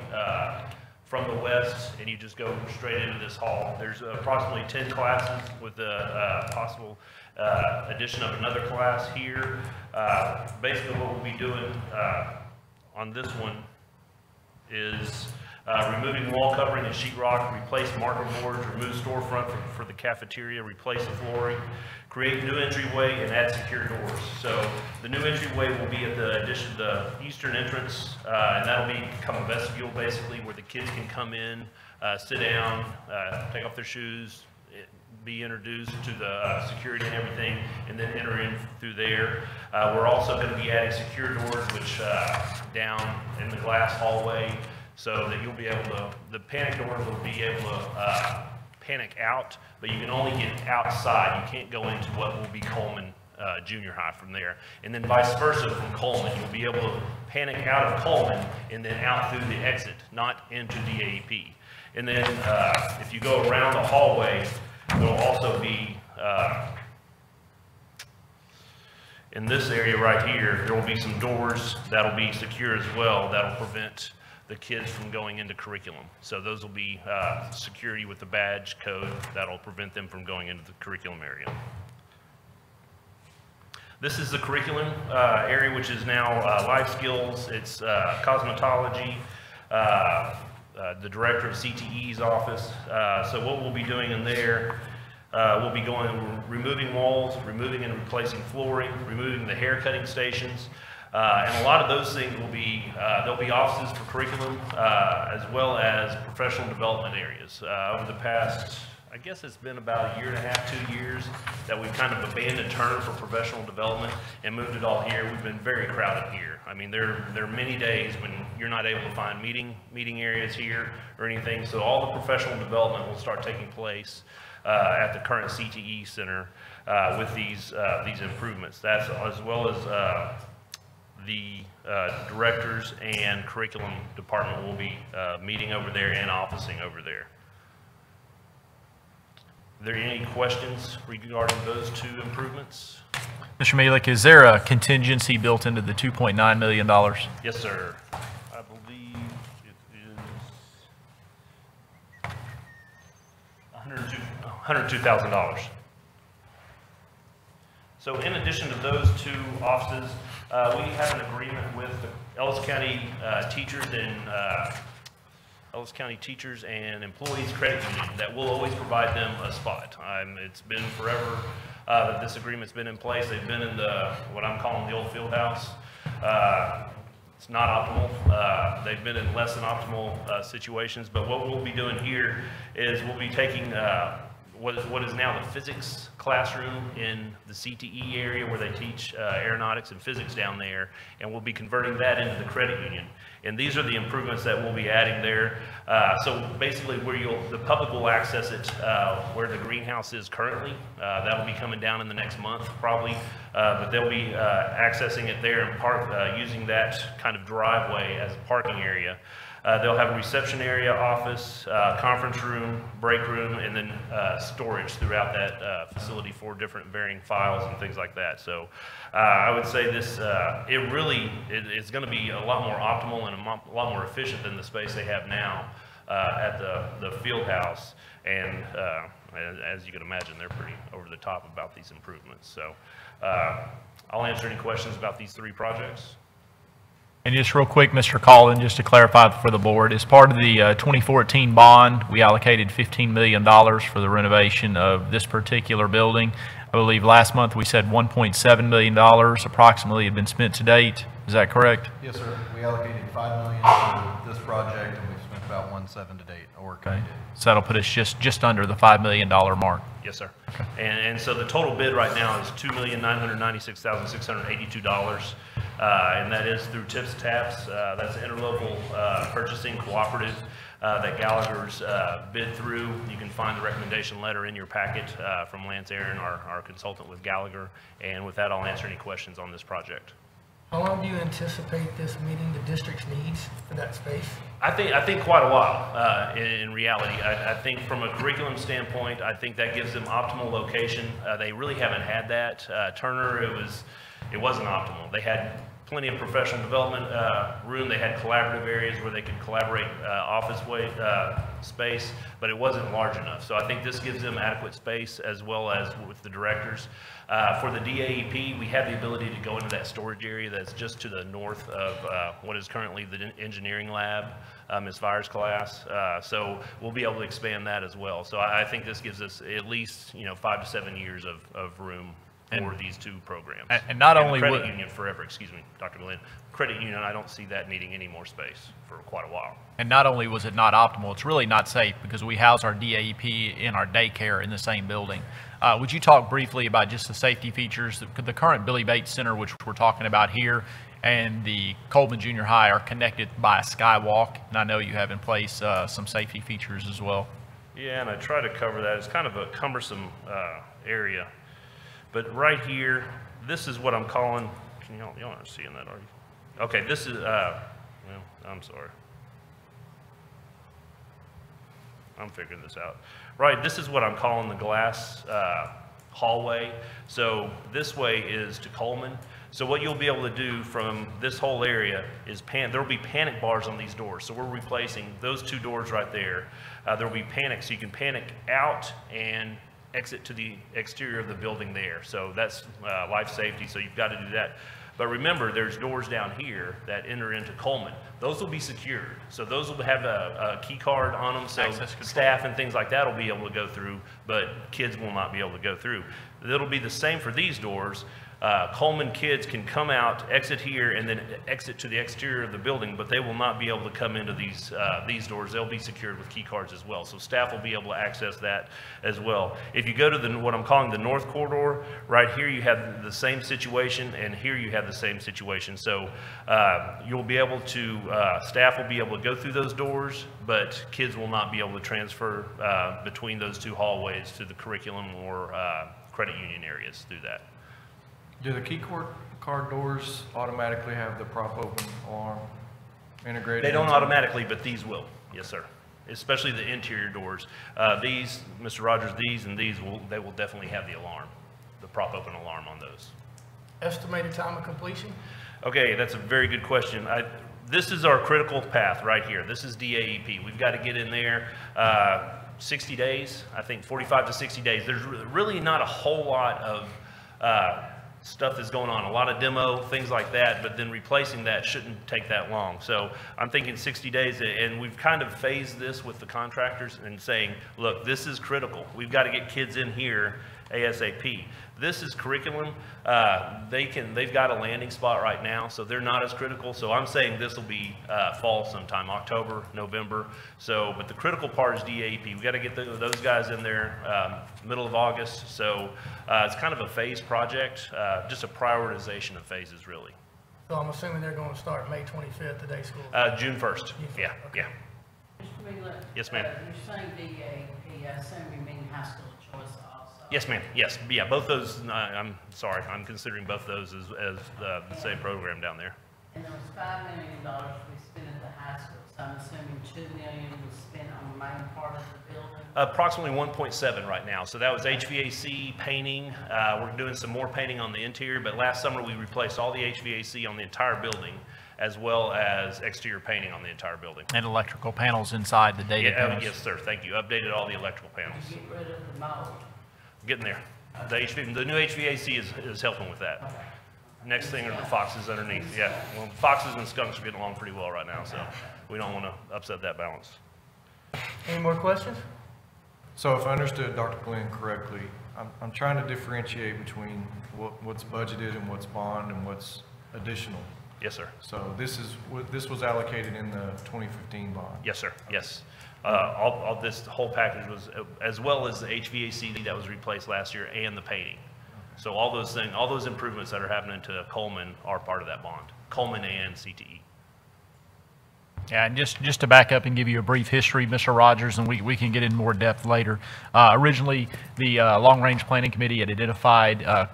from the west, and you just go straight into this hall. There's approximately 10 classes with the possible addition of another class here. Basically what we'll be doing on this one is removing wall covering and sheetrock, replace marker boards, remove storefront for the cafeteria, replace the flooring, create new entryway, and add secure doors. So the new entryway will be at the eastern entrance, and that'll become a vestibule basically where the kids can come in, sit down, take off their shoes, be introduced to the security and everything, and then enter in through there. We're also going to be adding secure doors, which down in the glass hallway, so that you'll be able to, the panic doors will be able to panic out, but you can only get outside. You can't go into what will be Coleman Junior High from there. And then vice versa from Coleman. You'll be able to panic out of Coleman and then out through the exit, not into DAEP. And then if you go around the hallway, there'll also be, in this area right here, there will be some doors that'll be secure as well that'll prevent the kids from going into curriculum. So those will be security with the badge code that'll prevent them from going into the curriculum area. This is the curriculum area, which is now life skills. It's cosmetology, the director of CTE's office. So what we'll be doing in there, we'll be removing walls, removing and replacing flooring, removing the hair cutting stations. And a lot of those things will be, there'll be offices for curriculum, as well as professional development areas. Over the past I guess it's been about a year and a half, 2 years, that we've kind of abandoned Turner for professional development and moved it all here. We've been very crowded here. I mean, there are many days when you're not able to find meeting areas here or anything. So all the professional development will start taking place at the current CTE center with these improvements. That's as well as the directors and curriculum department will be meeting over there and officing over there. Are there any questions regarding those two improvements? Mr. Mealich, is there a contingency built into the $2.9 million? Yes, sir. I believe it is $102,000. So in addition to those two offices, we have an agreement with the Ellis County Teachers and Employees Credit Union that will always provide them a spot. It's been forever that this agreement's been in place. They've been in what I'm calling the old field house. It's not optimal. They've been in less than optimal situations, but what we'll be doing here is we'll be taking what is now the physics classroom in the CTE area where they teach aeronautics and physics down there, and we'll be converting that into the credit union. And these are the improvements that we'll be adding there. So basically where the public will access it where the greenhouse is currently. That'll be coming down in the next month probably, but they'll be accessing it there and park using that kind of driveway as a parking area. They'll have a reception area, office, conference room, break room, and then storage throughout that facility for different varying files and things like that. So I would say this, it's going to be a lot more optimal and a lot more efficient than the space they have now at the field house. And as you can imagine, they're pretty over the top about these improvements. So I'll answer any questions about these three projects. And just real quick, Mr. Collin, just to clarify for the board, as part of the 2014 bond, we allocated $15 million for the renovation of this particular building. I believe last month we said $1.7 million approximately had been spent to date. Is that correct? Yes, sir. We allocated $5 million for this project, and we've spent about $1.7 to date. Okay. So that'll put us just under the $5 million mark. Yes, sir. Okay. And so the total bid right now is $2,996,682. And that is through TIPS TAPS. That's an interlocal purchasing cooperative that Gallagher's bid through. You can find the recommendation letter in your packet from Lance Aaron, our consultant with Gallagher. And with that, I'll answer any questions on this project. How long do you anticipate this meeting the district's needs for that space? I think quite a while. In reality, I think from a curriculum standpoint, I think that gives them optimal location. They really haven't had that. Turner, it wasn't optimal. They had plenty of professional development room. They had collaborative areas where they could collaborate office space, but it wasn't large enough. So I think this gives them adequate space as well as with the directors. For the DAEP, we have the ability to go into that storage area that's just to the north of what is currently the engineering lab, Ms. Fire's class. So we'll be able to expand that as well. So I think this gives us at least 5 to 7 years of room for these two programs. And not only credit union forever, excuse me, Dr. Glenn. Credit union, I don't see that needing any more space for quite a while. And not only was it not optimal, it's really not safe because we house our DAEP and our daycare in the same building. Would you talk briefly about just the safety features? The current Billy Bates Center, which we're talking about here, and the Coleman Junior High are connected by a skywalk, and I know you have in place some safety features as well. Yeah, and I try to cover that. It's kind of a cumbersome area. But right here, this is what I'm calling, y'all aren't seeing that, are you? Okay, this is, well, I'm sorry. I'm figuring this out. Right, this is what I'm calling the glass hallway. So this way is to Coleman. So what you'll be able to do from this whole area is there will be panic bars on these doors. So we're replacing those two doors right there. There will be panic, so you can panic out and exit to the exterior of the building there. So that's life safety, so you've got to do that. But remember, there's doors down here that enter into Coleman. Those will be secured. So those will have a key card on them, so staff and things like that will be able to go through, but kids will not be able to go through. It'll be the same for these doors. Coleman kids can come out, exit here, and then exit to the exterior of the building, but they will not be able to come into these doors. They'll be secured with key cards as well. So staff will be able to access that as well. If you go to what I'm calling the north corridor, right here you have the same situation, and here you have the same situation. So you'll be able to, staff will be able to go through those doors, but kids will not be able to transfer between those two hallways to the curriculum or credit union areas through that. Do the key card doors automatically have the prop open alarm integrated? They don't automatically, but these will. Yes, sir. Especially the interior doors. These, Mr. Rogers, these and these, they will definitely have the alarm, the prop open alarm on those. Estimated time of completion? Okay, that's a very good question. This is our critical path right here. This is DAEP. We've got to get in there 60 days, I think 45 to 60 days. There's really not a whole lot of stuff that's going on, a lot of demo, things like that, but then replacing that shouldn't take that long. So I'm thinking 60 days, and we've kind of phased this with the contractors and saying, look, this is critical. We've got to get kids in here ASAP. This is curriculum. They've got a landing spot right now, so they're not as critical. So I'm saying this will be fall sometime, October, November. So, but the critical part is DAEP. We've got to get those guys in there middle of August. So it's kind of a phase project, just a prioritization of phases, really. So I'm assuming they're going to start May 25th, the day school? June 1st. Yeah, okay. Yeah. Mr. Wheeler? Yes, ma'am. You're saying DAEP, I assume you mean high school choice also? Yes, ma'am. Yes. Yeah, both those, I'm sorry, I'm considering both those as the same program down there. And there was $5 million we spent at the high school, so I'm assuming $2 million was spent on the main part of the building? Approximately 1.7 right now. So that was HVAC, painting. We're doing some more painting on the interior, but last summer we replaced all the HVAC on the entire building, as well as exterior painting on the entire building. And electrical panels inside the data panels. Yes, sir. Thank you. Updated all the electrical panels. Get rid of the mold? Getting there. The new HVAC is helping with that. Next thing are the foxes underneath. Yeah, well, foxes and skunks are getting along pretty well right now, so we don't want to upset that balance. Any more questions? So if I understood Dr. Glenn correctly, I'm trying to differentiate between what's budgeted and what's bond and what's additional. Yes, sir. So this was allocated in the 2015 bond? Yes, sir. Yes. All this whole package was, as well as the HVAC that was replaced last year and the painting. So all those things, all those improvements that are happening to Coleman are part of that bond. Coleman and CTE. Yeah, and just to back up and give you a brief history, Mr. Rogers, and we can get in more depth later. Originally, the Long-Range Planning Committee had identified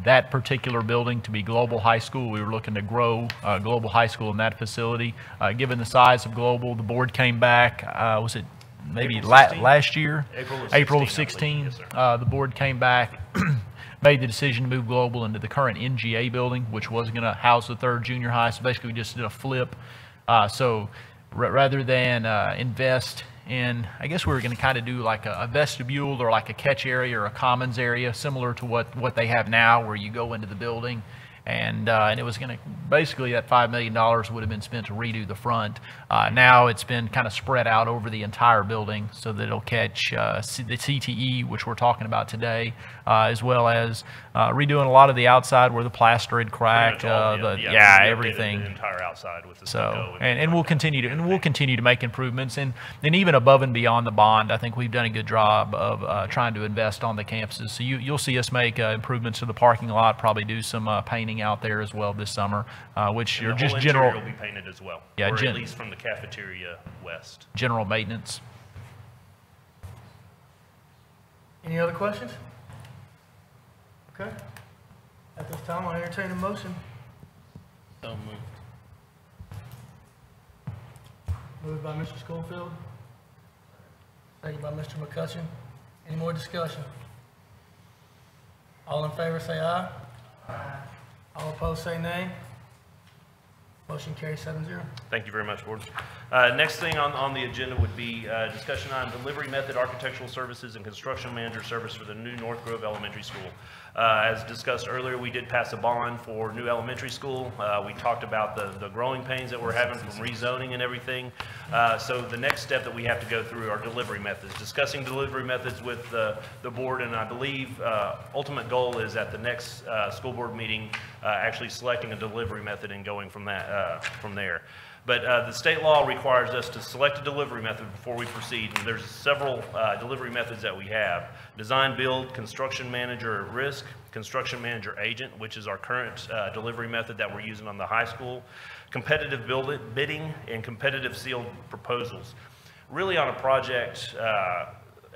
that particular building to be Global High School. We were looking to grow Global High School in that facility. Given the size of Global, the board came back, was it maybe last year? April of 16. Yes, the board came back, made the decision to move Global into the current NGA building, which was going to house the 3rd junior high. So basically, we just did a flip. So rather than invest in, I guess we were going to kind of do like a vestibule or like a catch area or a commons area, similar to what they have now, where you go into the building. And it was going to, basically that $5 million would have been spent to redo the front. Now it's been kind of spread out over the entire building so that it'll catch the CTE, which we're talking about today, as well as redoing a lot of the outside where the plaster had cracked, everything. The entire outside with the so, and we'll continue to make improvements, and even above and beyond the bond. I think we've done a good job of trying to invest on the campuses. So you'll see us make improvements to the parking lot, probably do some painting out there as well this summer, which are just general. Will be painted as well, yeah, or at least from the cafeteria west. General maintenance. Any other questions? Okay. At this time, I'll entertain a motion. So moved. Moved by Mr. Schofield. Second by Mr. McCutcheon. Any more discussion? All in favor say aye. Aye. All opposed say nay. Motion carries 7-0. Thank you very much, Board. Next thing on the agenda would be discussion on delivery method, architectural services, and construction manager service for the new North Grove Elementary School. As discussed earlier, we did pass a bond for new elementary school. We talked about the growing pains that we're having from rezoning and everything. So the next step that we have to go through are delivery methods. Discussing delivery methods with the board, and I believe ultimate goal is at the next school board meeting, actually selecting a delivery method and going from there. But the state law requires us to select a delivery method before we proceed, and there's several delivery methods that we have. Design, build, construction manager at risk, construction manager agent, which is our current delivery method that we're using on the high school, competitive bidding, and competitive sealed proposals. Really on a project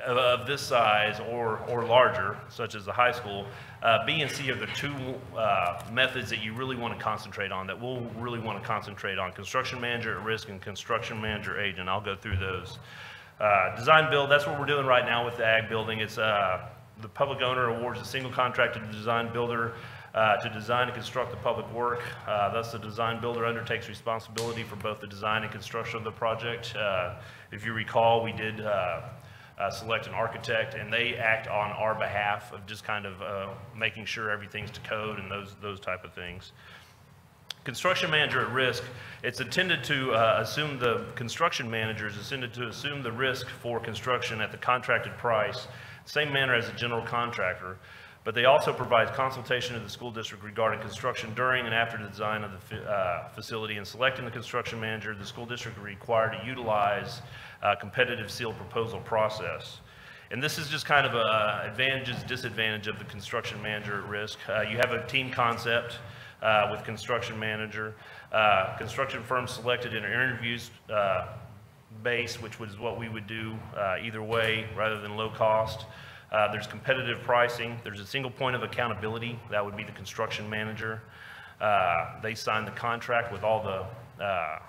of this size or larger, such as the high school, B and C are the two methods that you really want to concentrate on, that we'll really want to concentrate on: construction manager at risk and construction manager agent. I'll go through those. Design build, that's what we're doing right now with the ag building. It's the public owner awards a single contract to the design builder to design and construct the public work. Thus, the design builder undertakes responsibility for both the design and construction of the project. If you recall, we did select an architect, and they act on our behalf of just kind of making sure everything's to code and those type of things. Construction manager at risk, it's intended to assume the construction manager is intended to assume the risk for construction at the contracted price, same manner as a general contractor, but they also provide consultation to the school district regarding construction during and after the design of the facility. And selecting the construction manager, the school district are required to utilize competitive sealed proposal process. And this is just kind of a advantages, disadvantage of the construction manager at risk. You have a team concept with construction manager. Construction firms selected in interviews base, which was what we would do either way rather than low cost. There's competitive pricing. There's a single point of accountability. That would be the construction manager. They sign the contract with all the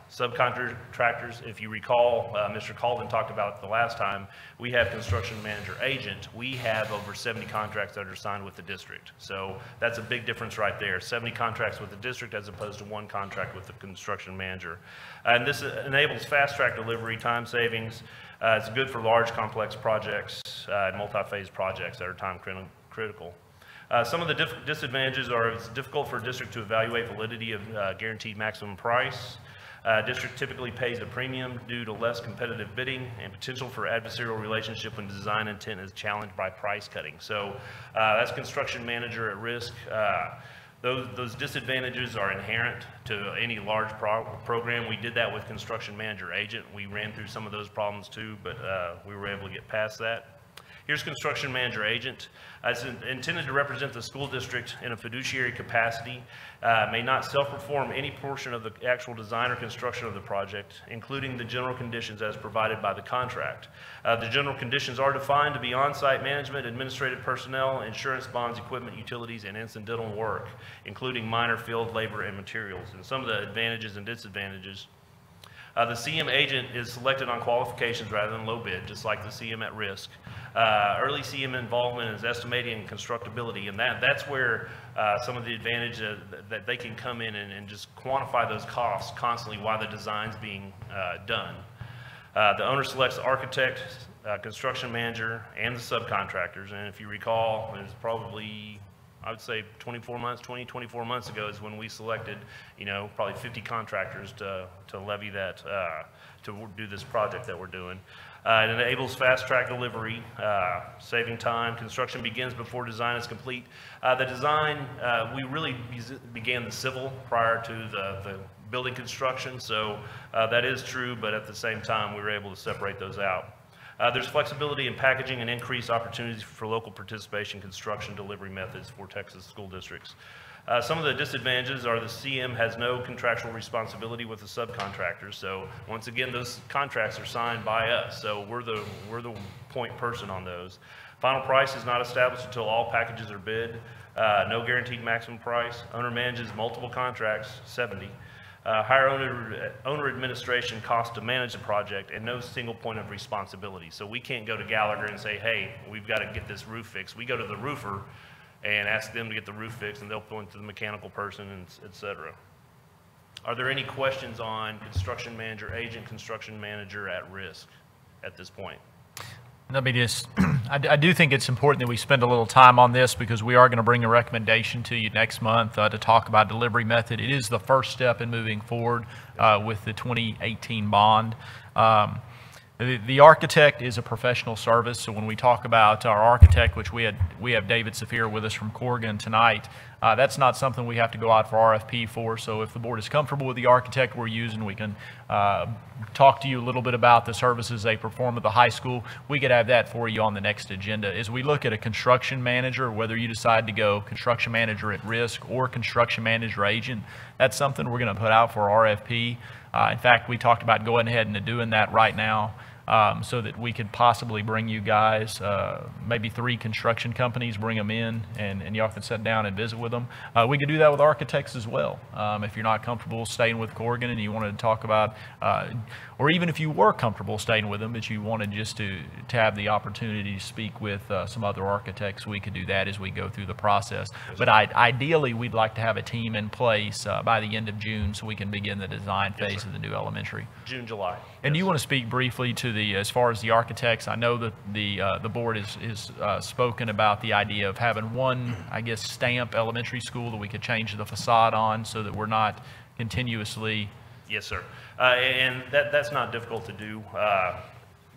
subcontractors. If you recall, Mr. Colvin talked about it the last time, we have construction manager agent. We have over 70 contracts that are signed with the district. So that's a big difference right there. 70 contracts with the district as opposed to one contract with the construction manager. And this enables fast track delivery, time savings. It's good for large complex projects and multi-phase projects that are time critical. Some of the disadvantages are it's difficult for a district to evaluate validity of guaranteed maximum price. District typically pays a premium due to less competitive bidding and potential for adversarial relationship when design intent is challenged by price cutting. So that's construction manager at risk. Those disadvantages are inherent to any large program. We did that with construction manager agent. We ran through some of those problems too, but we were able to get past that. Here's construction manager agent. It's intended to represent the school district in a fiduciary capacity, may not self-perform any portion of the actual design or construction of the project, including the general conditions as provided by the contract. The general conditions are defined to be on-site management, administrative personnel, insurance, bonds, equipment, utilities, and incidental work, including minor field labor and materials. And some of the advantages and disadvantages. The CM agent is selected on qualifications rather than low bid, just like the CM at risk. Early CM involvement is estimating constructability, and that's where some of the advantage that they can come in and just quantify those costs constantly while the design's being done. The owner selects the architect, construction manager, and the subcontractors. And if you recall, it's probably, I would say 24 months ago is when we selected, probably 50 contractors to levy that, to do this project that we're doing. It enables fast track delivery, saving time. Construction begins before design is complete. The design, we really began the civil prior to the building construction, so that is true, but at the same time, we were able to separate those out. There's flexibility in packaging and increased opportunities for local participation construction delivery methods for Texas school districts. Some of the disadvantages are the CM has no contractual responsibility with the subcontractors. So once again, those contracts are signed by us. So we're the point person on those. Final price is not established until all packages are bid. No guaranteed maximum price. Owner manages multiple contracts, 70. Higher owner administration cost to manage the project, and no single point of responsibility. So we can't go to Gallagher and say, hey, we've got to get this roof fixed. We go to the roofer and ask them to get the roof fixed, and they'll point to the mechanical person, and et cetera. Are there any questions on construction manager agent, construction manager at risk at this point? Let me just, I do think it's important that we spend a little time on this because we are going to bring a recommendation to you next month to talk about delivery method. It is the first step in moving forward with the 2018 bond. The architect is a professional service, so when we talk about our architect, which we have David Saphir with us from Corrigan tonight, that's not something we have to go out for RFP for. So if the board is comfortable with the architect we're using, we can talk to you a little bit about the services they perform at the high school. We could have that for you on the next agenda. As we look at a construction manager, whether you decide to go construction manager at risk or construction manager agent, that's something we're going to put out for RFP. In fact, we talked about going ahead and doing that right now. So that we could possibly bring you guys, maybe 3 construction companies, bring them in, and y'all can sit down and visit with them. We could do that with architects as well. If you're not comfortable staying with Corrigan and you wanted to talk about, or even if you were comfortable staying with them, but you wanted just to have the opportunity to speak with some other architects, we could do that as we go through the process. But ideally, we'd like to have a team in place by the end of June so we can begin the design phase of the new elementary. June, July. And do you want to speak briefly to as far as the architects? I know that the board is spoken about the idea of having one, I guess, stamp elementary school that we could change the facade on so that we're not continuously. Yes, sir. And that's not difficult to do.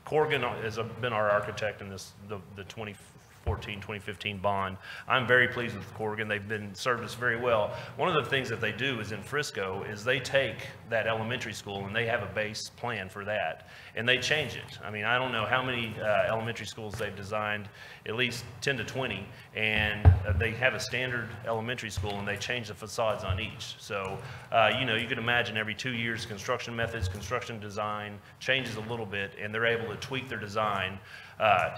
Corrigan has been our architect in the 2014-2015 bond. I'm very pleased with Corrigan. They've served us very well. One of the things that they do is in Frisco is they take that elementary school and they have a base plan for that and they change it. I mean, I don't know how many elementary schools they've designed, at least 10 to 20, and they have a standard elementary school and they change the facades on each. So, you can imagine every 2 years construction methods, construction design changes a little bit and they're able to tweak their design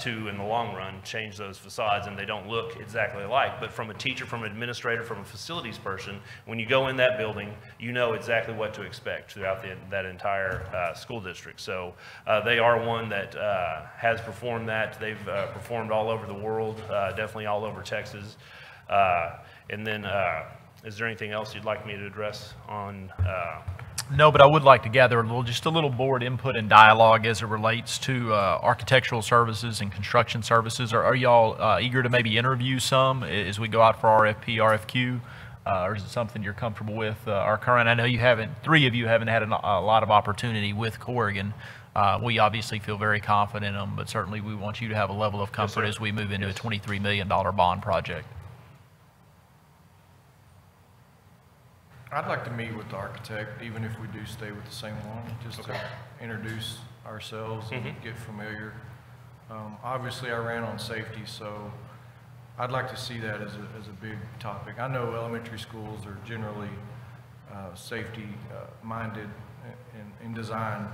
to, in the long run, change those facades, and they don't look exactly alike. But from a teacher, from an administrator, from a facilities person, when you go in that building, you know exactly what to expect throughout that entire school district. So they are one that has performed that. They've performed all over the world, definitely all over Texas. And then, is there anything else you'd like me to address on? No, but I would like to gather just a little board input and dialogue as it relates to architectural services and construction services. Are y'all eager to maybe interview some as we go out for RFP, RFQ? Or is it something you're comfortable with? Our current, I know 3 of you haven't had a lot of opportunity with Corrigan. We obviously feel very confident in them, but certainly we want you to have a level of comfort as we move into a $23 million bond project. I'd like to meet with the architect, even if we do stay with the same one, just to introduce ourselves and get familiar. Obviously, I ran on safety, so I'd like to see that as a big topic. I know elementary schools are generally safety minded in design,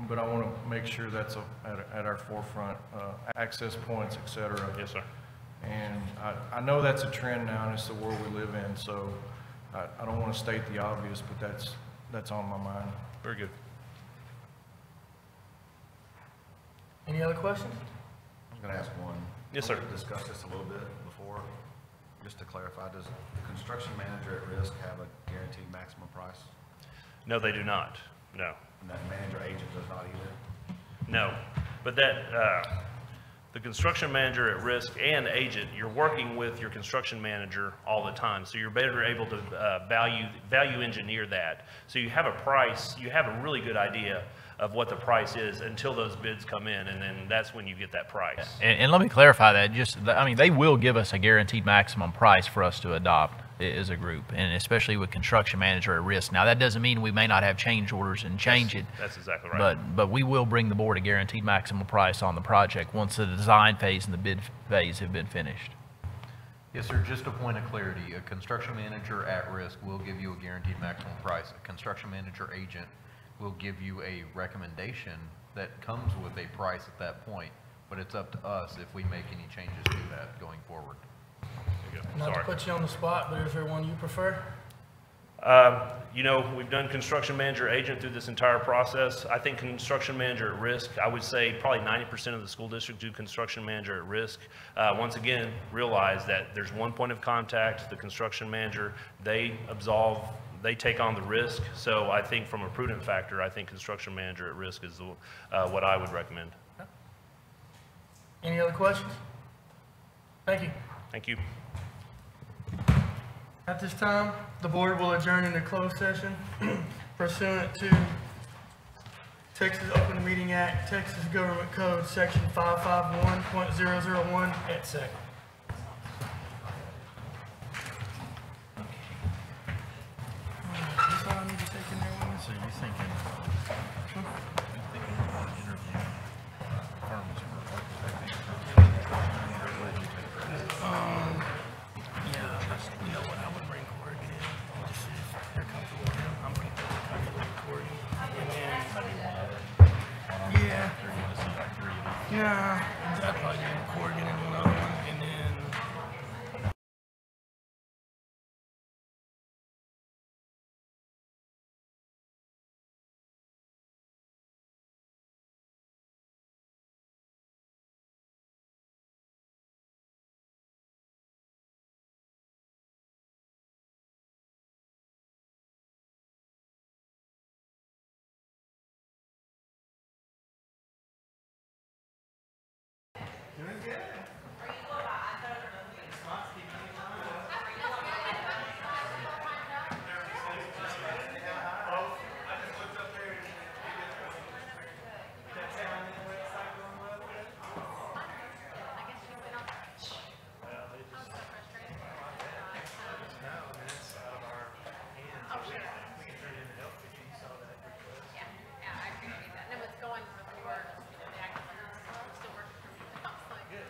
but I want to make sure that's at our forefront, access points, et cetera. Yes, sir. And I know that's a trend now, and it's the world we live in, so I don't want to state the obvious, but that's on my mind. Very good. Any other questions? I was going to ask one. Yes, sir. We discussed this a little bit before, just to clarify. Does the construction manager at risk have a guaranteed maximum price? No, they do not. No. And that manager agent does not either? No. But the construction manager at risk and agent, you're working with your construction manager all the time. So you're better able to value engineer that. So you have a price, you have a really good idea of what the price is until those bids come in, and then that's when you get that price. And let me clarify that. They will give us a guaranteed maximum price for us to adopt as a group, and especially with construction manager at risk. Now, that doesn't mean we may not have change orders and change it. That's exactly right. But we will bring the board a guaranteed maximum price on the project once the design phase and the bid phase have been finished. Yes, sir. Just a point of clarity. A construction manager at risk will give you a guaranteed maximum price. A construction manager agent will give you a recommendation that comes with a price at that point, but it's up to us if we make any changes to that going forward. Not to put you on the spot, but is there one you prefer? We've done construction manager agent through this entire process. I think construction manager at risk, I would say probably 90% of the school district do construction manager at risk. Once again, realize that there's one point of contact, the construction manager, they take on the risk. So I think from a prudent factor, I think construction manager at risk is what I would recommend. Any other questions? Thank you. Thank you. At this time, the board will adjourn into closed session pursuant to Texas Open Meeting Act, Texas Government Code, Section 551.001 et sec. That's all I need to take in there with me? So you're thinking, interview firms for Yeah, you know what, I would bring Corey in, just see if they're comfortable with him. I'm completely comfortable with Corey. And then, yeah. Nah, I'd probably do Corrigan and one other one, and then Yeah, I appreciate that. And it was going before the accident. Still working for me. I was like, good.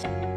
Thank you.